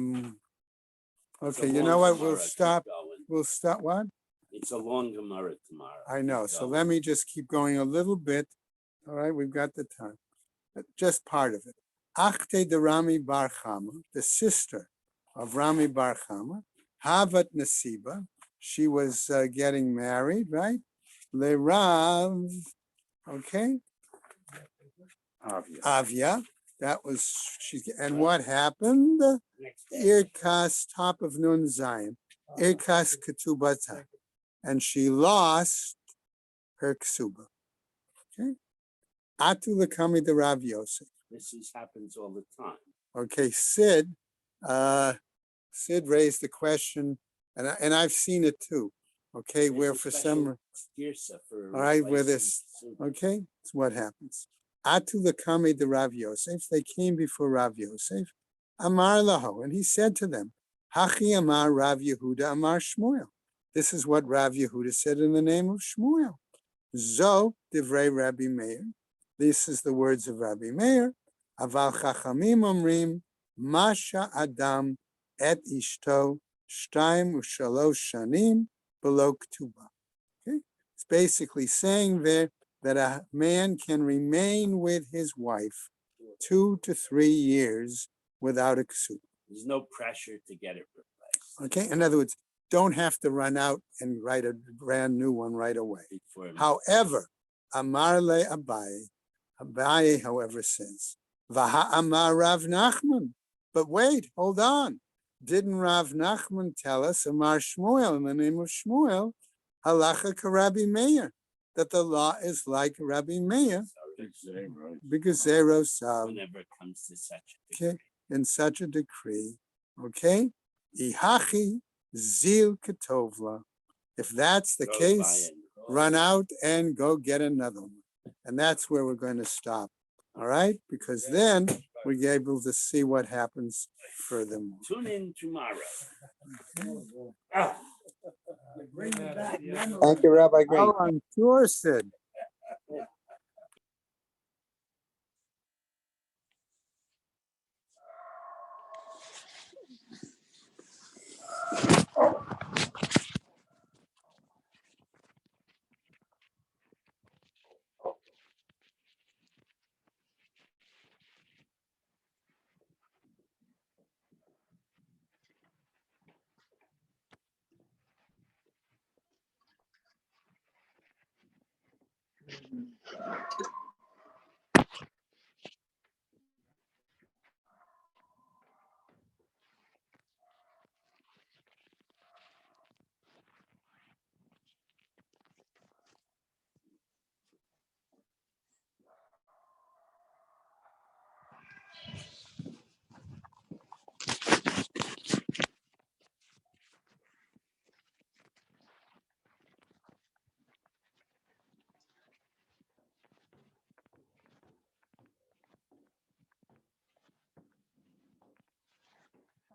Okay, you long know what? Gemara. We'll Keep stop. going. We'll stop what? It's a long Gemara tomorrow. I know. Keep So going. let me just keep going a little bit. All right, we've got the time. Just part of it. Achte de Rami Bar Chama, the sister of Rami Bar Chama, Havat Nasiba. She was getting married, right? Le Rav, okay? Avia. That was she. And what happened? Next day. Irkas, top of Nun Zion. Irkas Ketubata. And she lost her ksuba. Okay. Atu Lakami de Rav Yosef. This happens all the time. Okay, Sid Sid raised the question, and I've seen it too. Okay, There's where a for special some, Girsa for all right, where replacing this, soup. okay, it's what happens. Atu Lakame de Rav Yosef, they came before Rav Yosef, Amar Laho, and he said to them, Hachi Amar Rav Yehuda Amar Shmuel. This is what Rav Yehuda said in the name of Shmuel. Zo divrei Rabbi Meir. This is the words of Rabbi Meir. Aval Chachamim Omrim, Masha Adam et Ishto, Shtaim Ushalosh Shanim, Below Ktuba. Okay, it's basically saying there that a man can remain with his wife 2 to 3 years without a ksuba. There's no pressure to get it replaced. Okay, in other words, don't have to run out and write a brand new one right away. Before However, Amar le Abaye, Abaye, however, says, Vaha Amar Rav Nachman. But wait, hold on. Didn't Rav Nachman tell us, Amar Shmuel, in the name of Shmuel, Halacha Rabbi Meir, that the law is like Rabbi Meir, because Zero Sav, whenever it comes to such a okay, degree. in such a decree, okay? Ihachi Zil Ketovla. If that's the Go buy case, it. run out and go get another one. And that's where we're going to stop. All right? Because then we're able to see what happens furthermore. Tune in tomorrow. Ah. Bring back Yeah. memories. Thank you, Rabbi Green. Oh, I'm sure, Sid.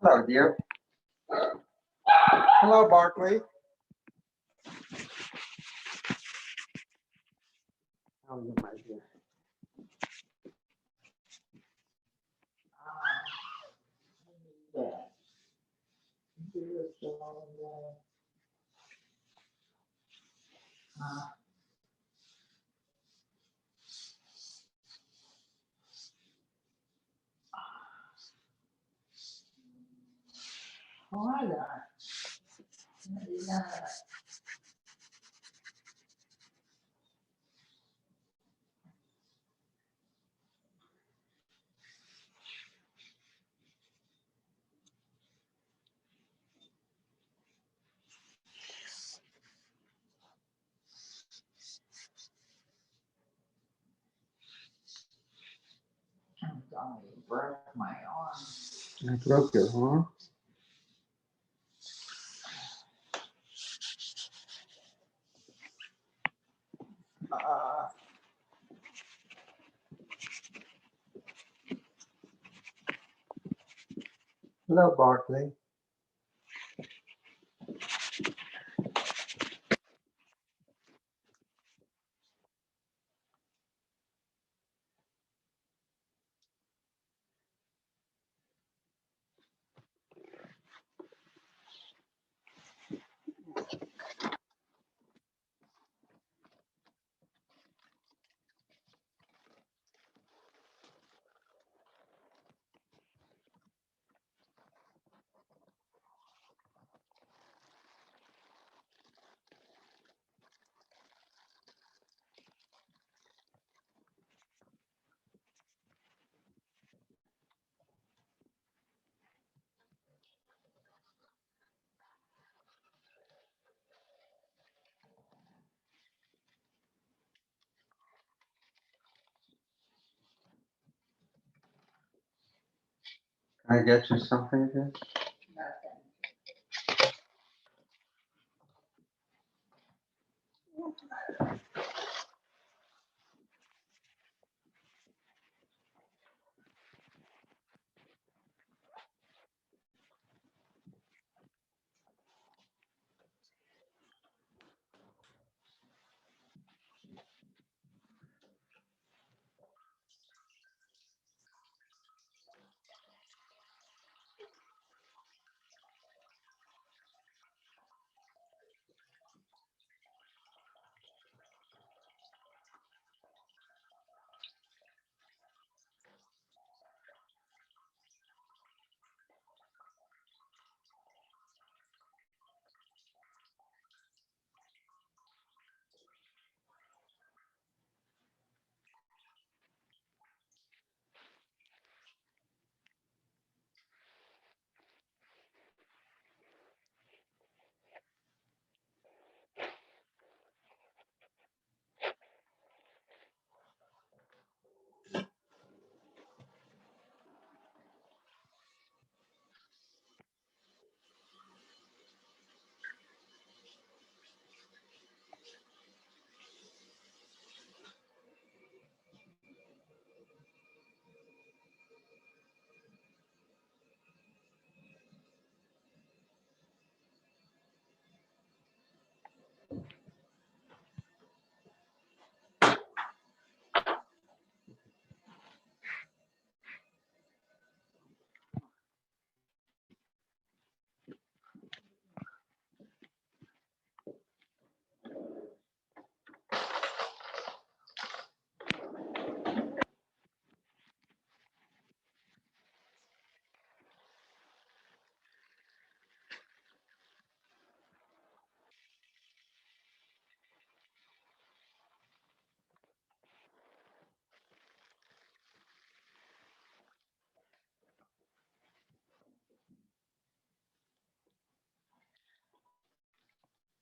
Hello, dear. Hello, Barkley. How are you, my dear? Broke my arm. I broke your arm. Hello, Barkley. Can I get you something, dear? Nothing.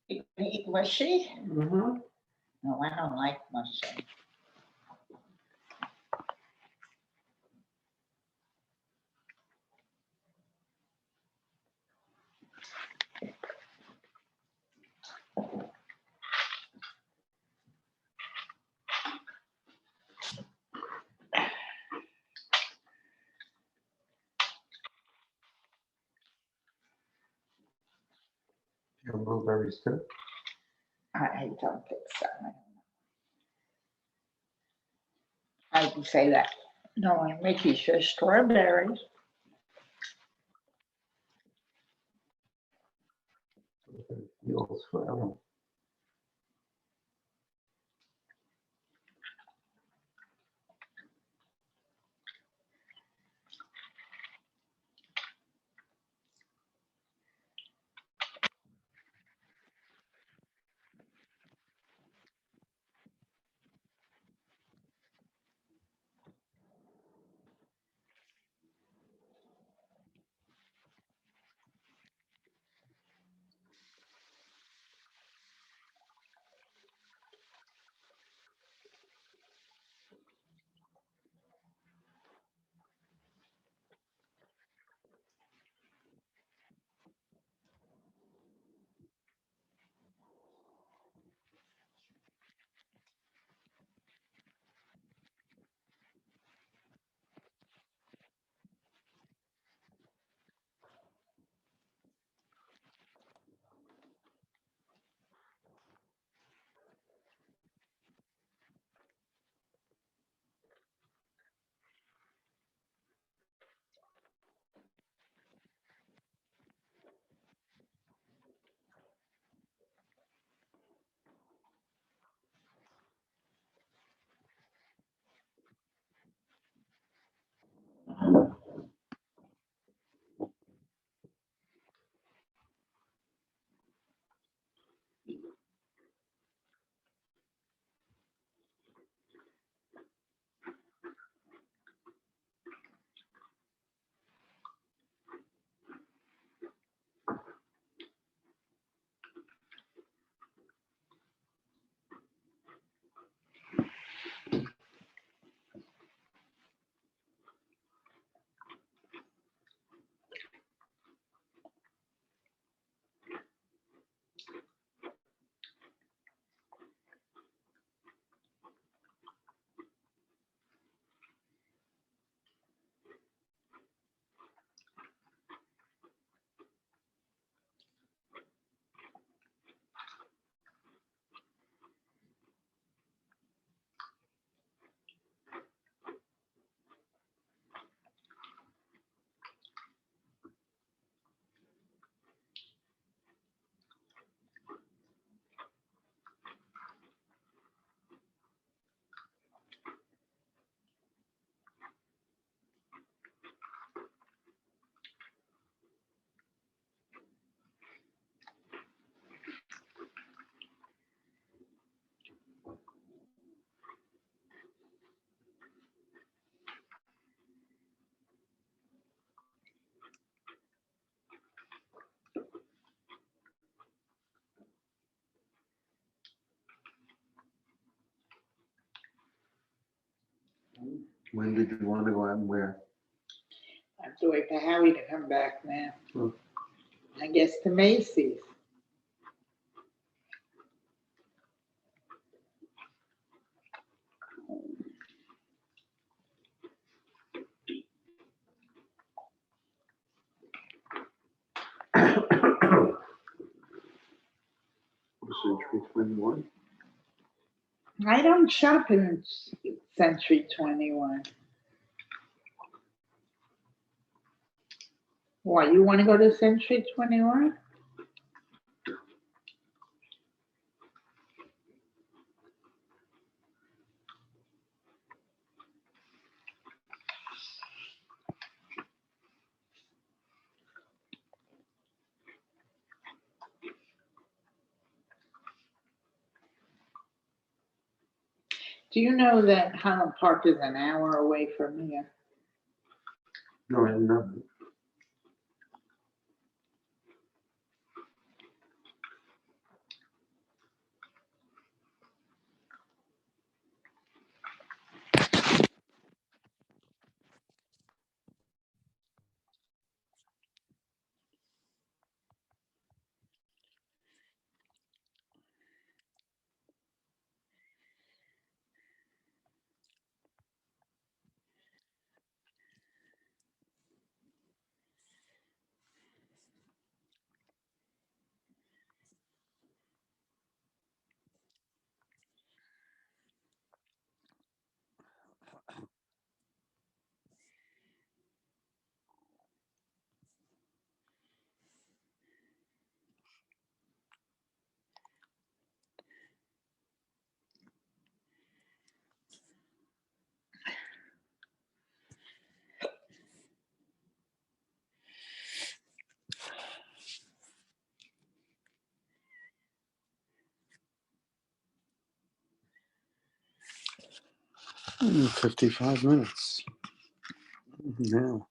You gonna eat mushy? Mm-hmm. No, I don't like mushy. Your blueberries too? I don't think so. I can say that. No, and Mickey says strawberries. Feels forever. When did you want to go out and where? I have to wait for Harry to come back now. Hmm. I guess to Macy's. Century 21. I don't shop in Century 21. What, you want to go to Century 21? Do you know that Highland Park is an hour away from here? No, I didn't know. Hmm, 55 minutes now.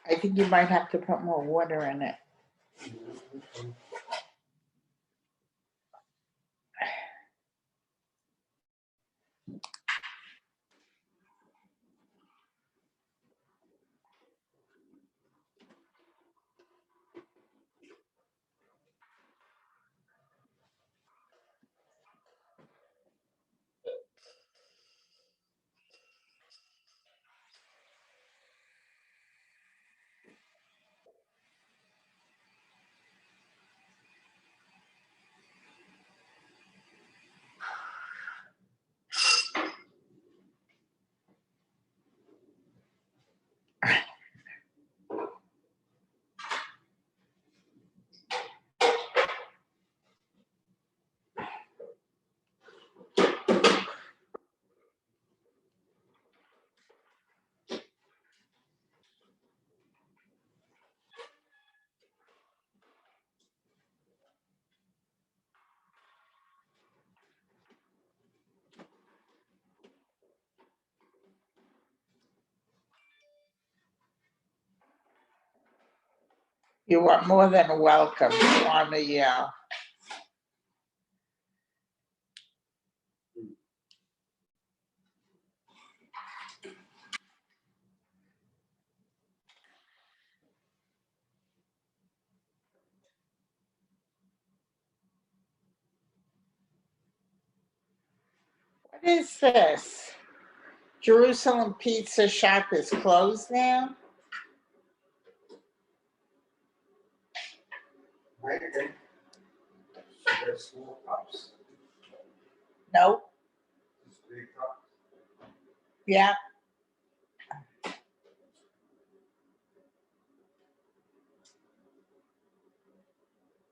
I think you might have to put more water in it. You are more than welcome on the, what is this? Jerusalem Pizza Shop is closed now? There's small cups. Nope, It's big cups. yeah.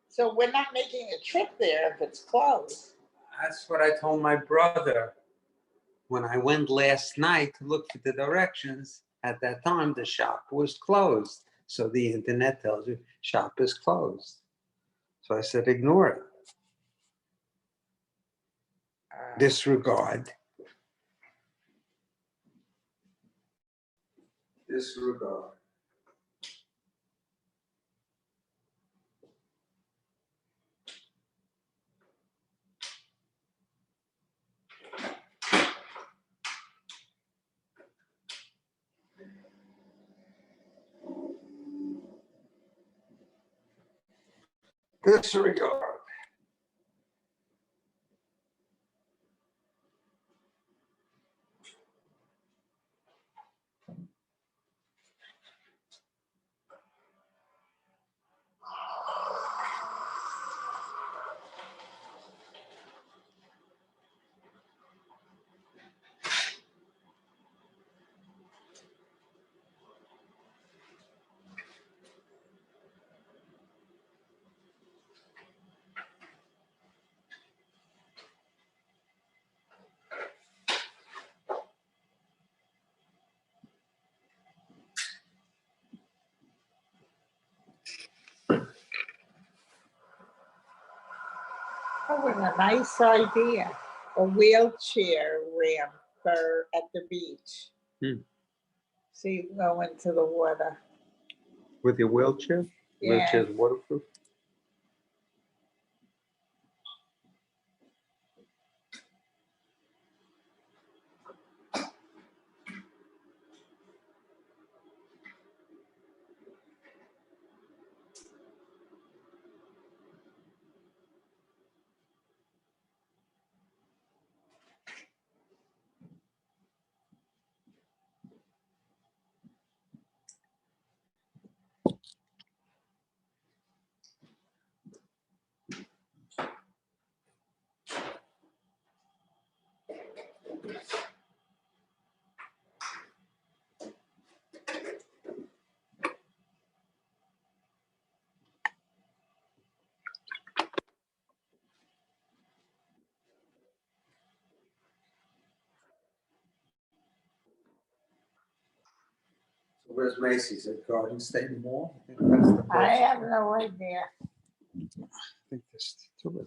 So we're not making a trip there if it's closed. That's what I told my brother when I went last night to look for the directions. At that time, the shop was closed. So the internet tells you shop is closed. So I said, ignore it. Disregard. Disregard. Disregard. Oh, what a nice idea. A wheelchair ramp for at the beach. Hmm. So you can go into the water. With your wheelchair? Yeah. Wheelchair's waterproof? So where's Macy's at Garden State Mall? I think that's the I place. have no idea. I think there's two of them.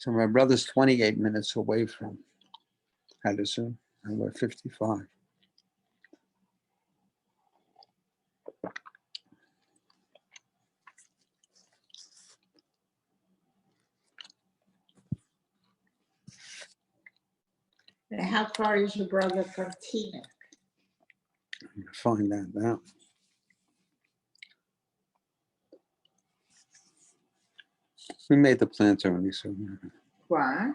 So my brother's 28 minutes away from Edison, and we're 55. And how far is your brother from Tina? I'm gonna find that now. We made the plans already, so What?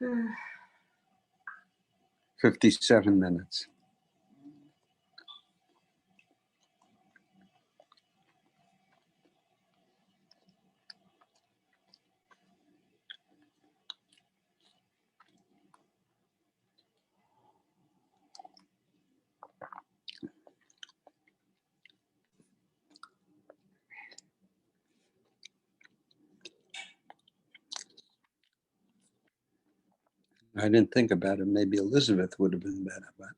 Hmm. 57 minutes. I didn't think about it. Maybe Elizabeth would have been better, but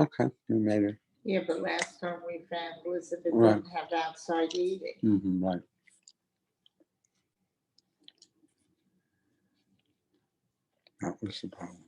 okay, we made it. Yeah, but last time we found Elizabeth Right. didn't have outside eating. Right. That was the problem.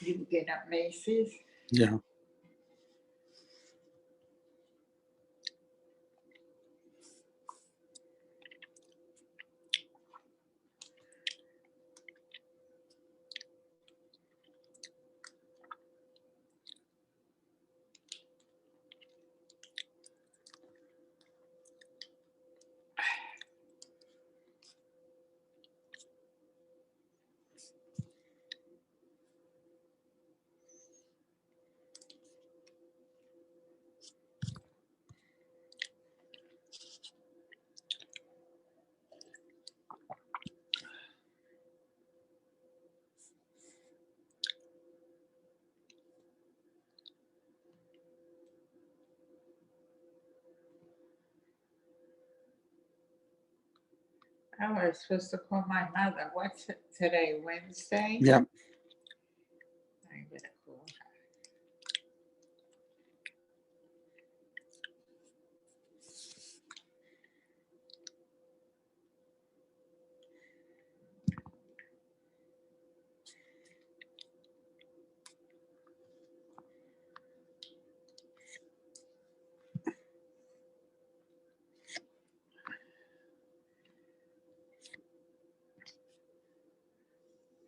You get up Macy's? Yeah. Oh, I was supposed to call my mother. What's it today, Wednesday? Yep. I'm gonna call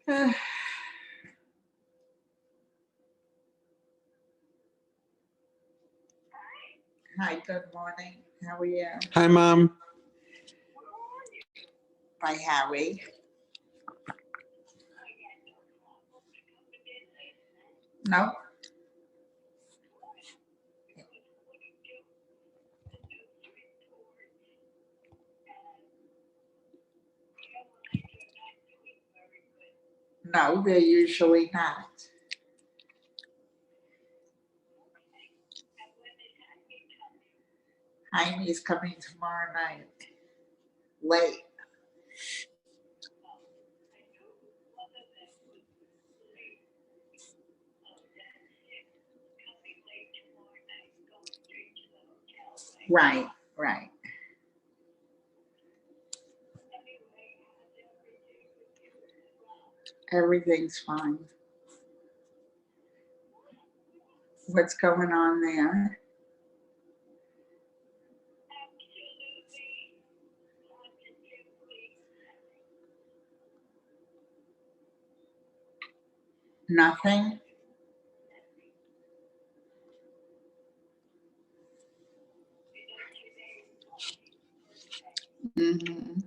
her. Hi, good morning. How are you? Hi, Mom. By Howie. No. No, they're usually not. Heidi's coming tomorrow night. Late. Right, right. Everything's fine. What's going on there? Nothing? Mhm.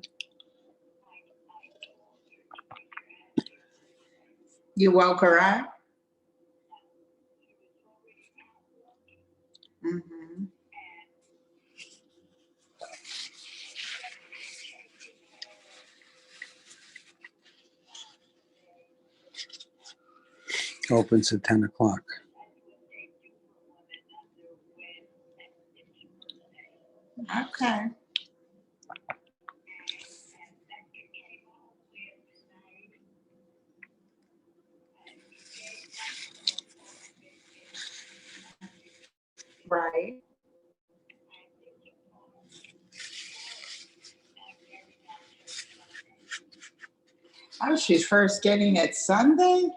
You woke her up? Mhm. Opens at 10 o'clock. Okay. Right. Oh, she's first getting it Sunday?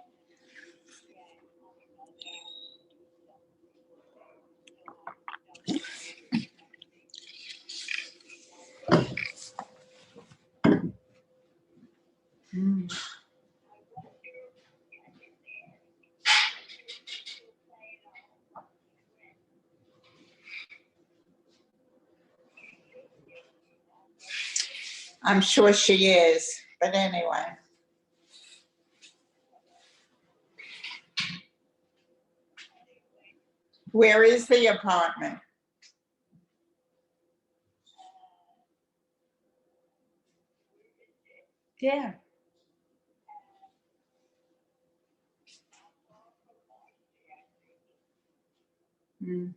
Mm. I'm sure she is, but anyway. Where is the apartment? Yeah. Mm.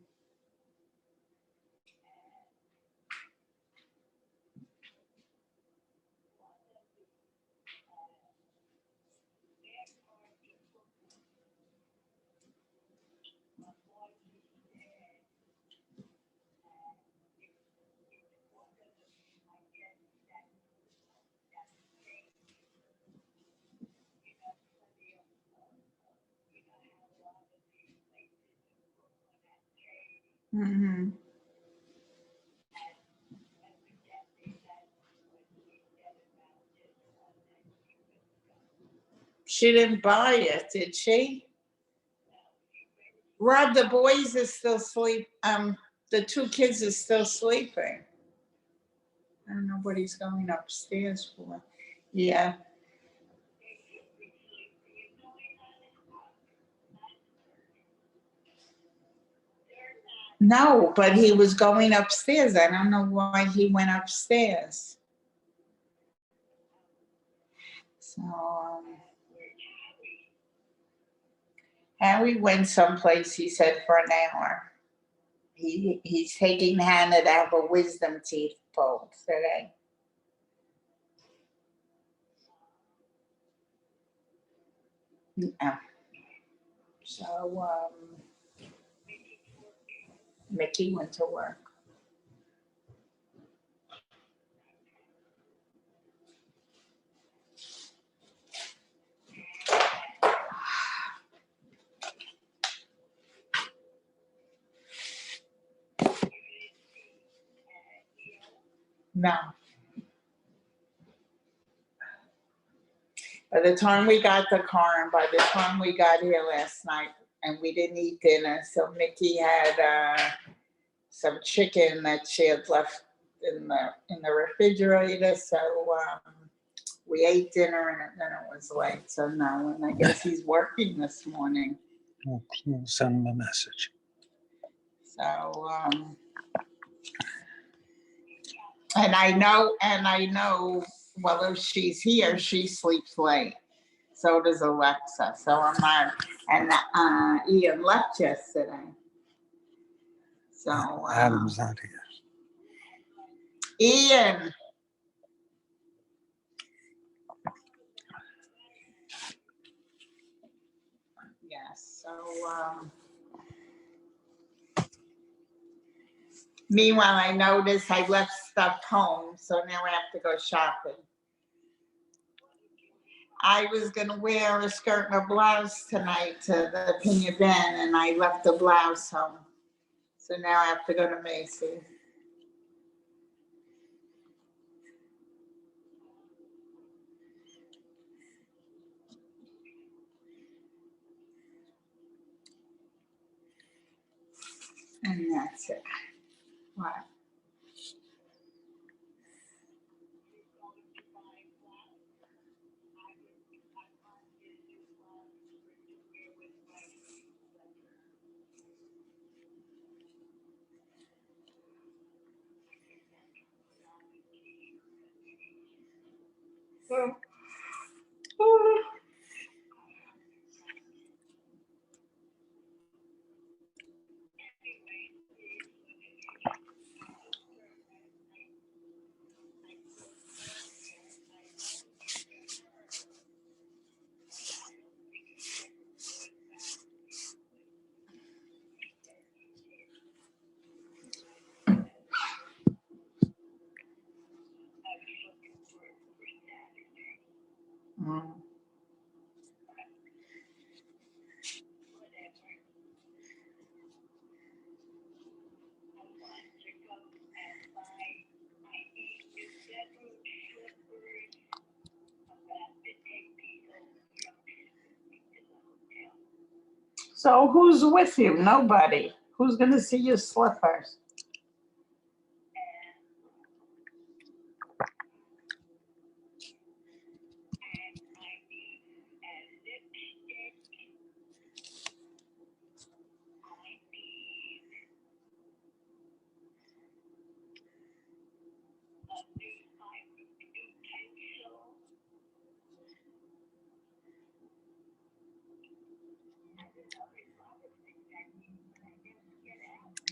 Mhm. She didn't buy it, did she? Rob, the boys are still asleep. The two kids are still sleeping. I don't know what he's going upstairs for. Yeah. No, but he was going upstairs. I don't know why he went upstairs. So, Harry went someplace, he said, for an hour. He's taking Hannah to have a wisdom teeth pulled today. Yeah. So, Mickey went to work. No. By the time we got the car and by the time we got here last night, and we didn't eat dinner, so Mickey had some chicken that she had left in the refrigerator. So we ate dinner and then it was late. So no, and I guess he's working this morning. We'll send him a message. So, and I know, well, if she's here, she sleeps late. So does Alexa. So I'm not, and Ian left yesterday. So, Adam's not here. Ian. Yes, so, meanwhile, I noticed I left stuff home, so now I have to go shopping. I was gonna wear a skirt and a blouse tonight to the Pina Ben, and I left the blouse home. So now I have to go to Macy's. And that's it. What? Mm. So who's with you? Nobody. Who's gonna see your slippers?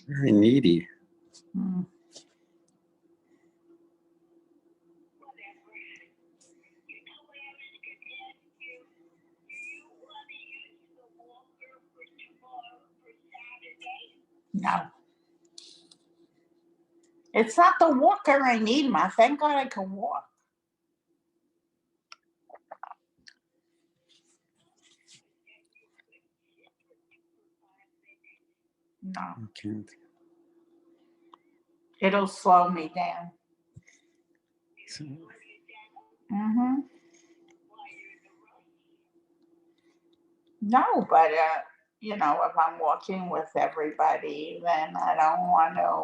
Very needy. Mm. No. It's not the walker I need, Ma. Thank God I can walk. No. You can't. It'll slow me down. So, Mm-hmm. No, but if I'm walking with everybody, then I don't want to.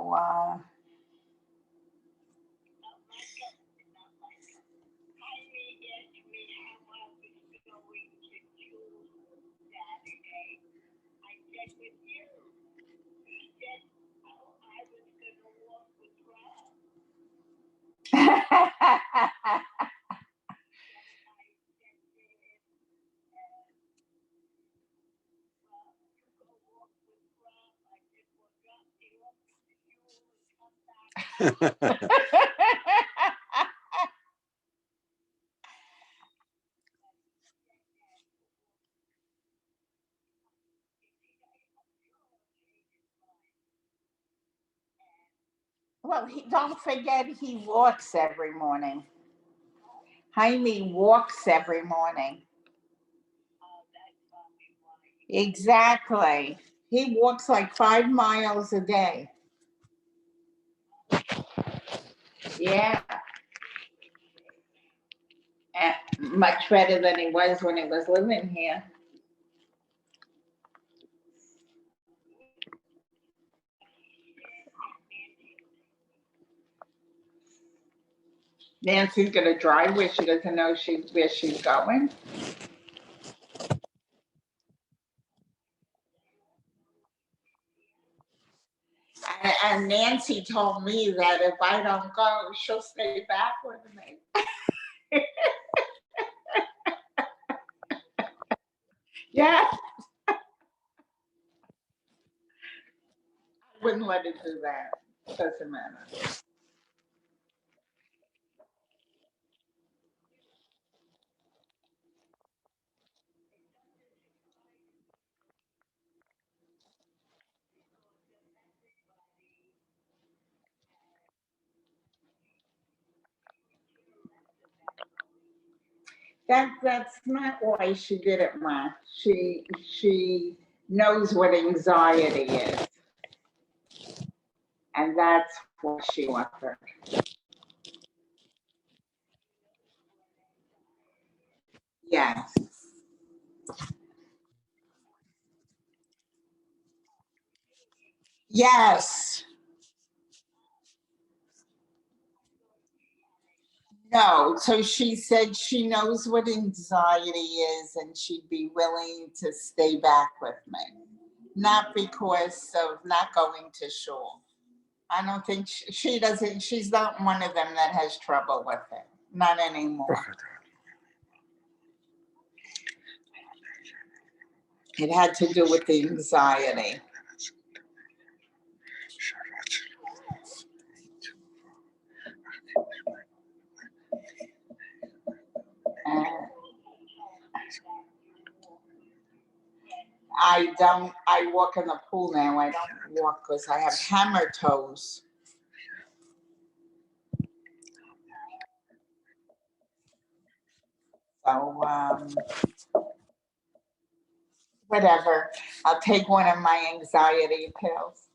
Well, don't forget he walks every morning. Jaime walks every morning. Exactly. He walks like 5 miles a day. Yeah. Much better than he was when he was living here. Nancy's gonna drive where she doesn't know where she's going. And Nancy told me that if I don't go, she'll stay back with me. Yeah. I wouldn't let it do that. Doesn't matter. That's not why she did it, Ma. She knows what anxiety is. And that's what she offered. Yes. Yes. No, so she said she knows what anxiety is and she'd be willing to stay back with me. Not because of not going to shul. I don't think she doesn't, she's not one of them that has trouble with it. Not anymore. It had to do with the anxiety. I walk in the pool now. I don't walk because I have hammer toes. So, whatever. I'll take one of my anxiety pills.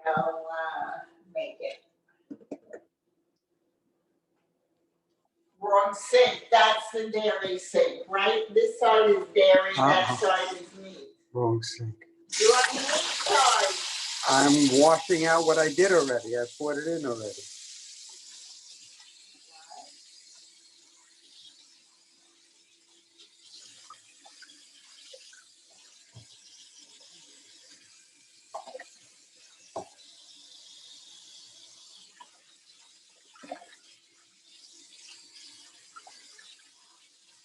I'll make it. Wrong sink. That's the dairy sink, right? This side is dairy, that side is meat. Wrong sink. You want meat side? I'm washing out what I did already. I poured it in already.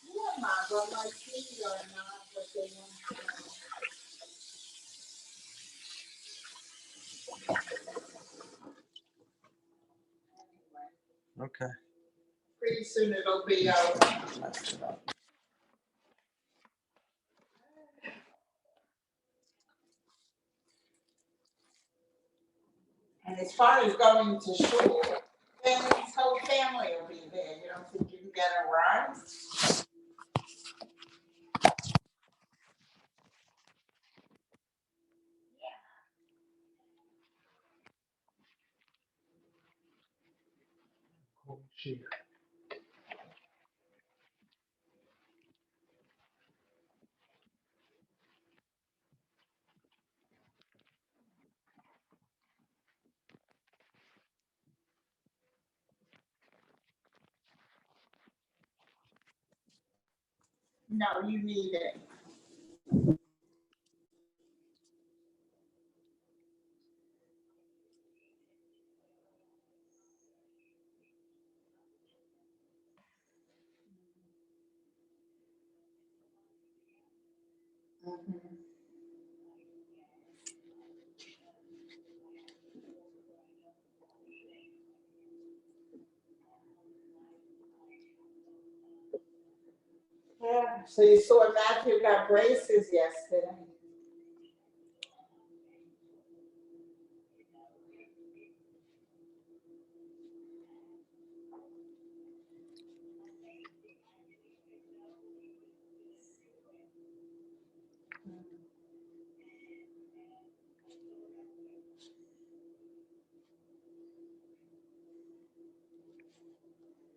Yeah, Ma, but my feet are not what they want to be. Okay. Pretty soon it'll be over. And as far as going to shul, then his whole family will be there. You don't think you can get a ride? No, you need it. Mhm. Yeah, so you saw Matthew got braces yesterday.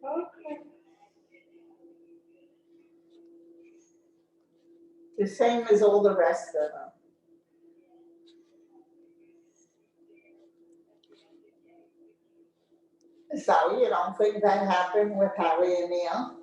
Okay. The same as all the rest of them. So you don't think that happened with Harry and Neil?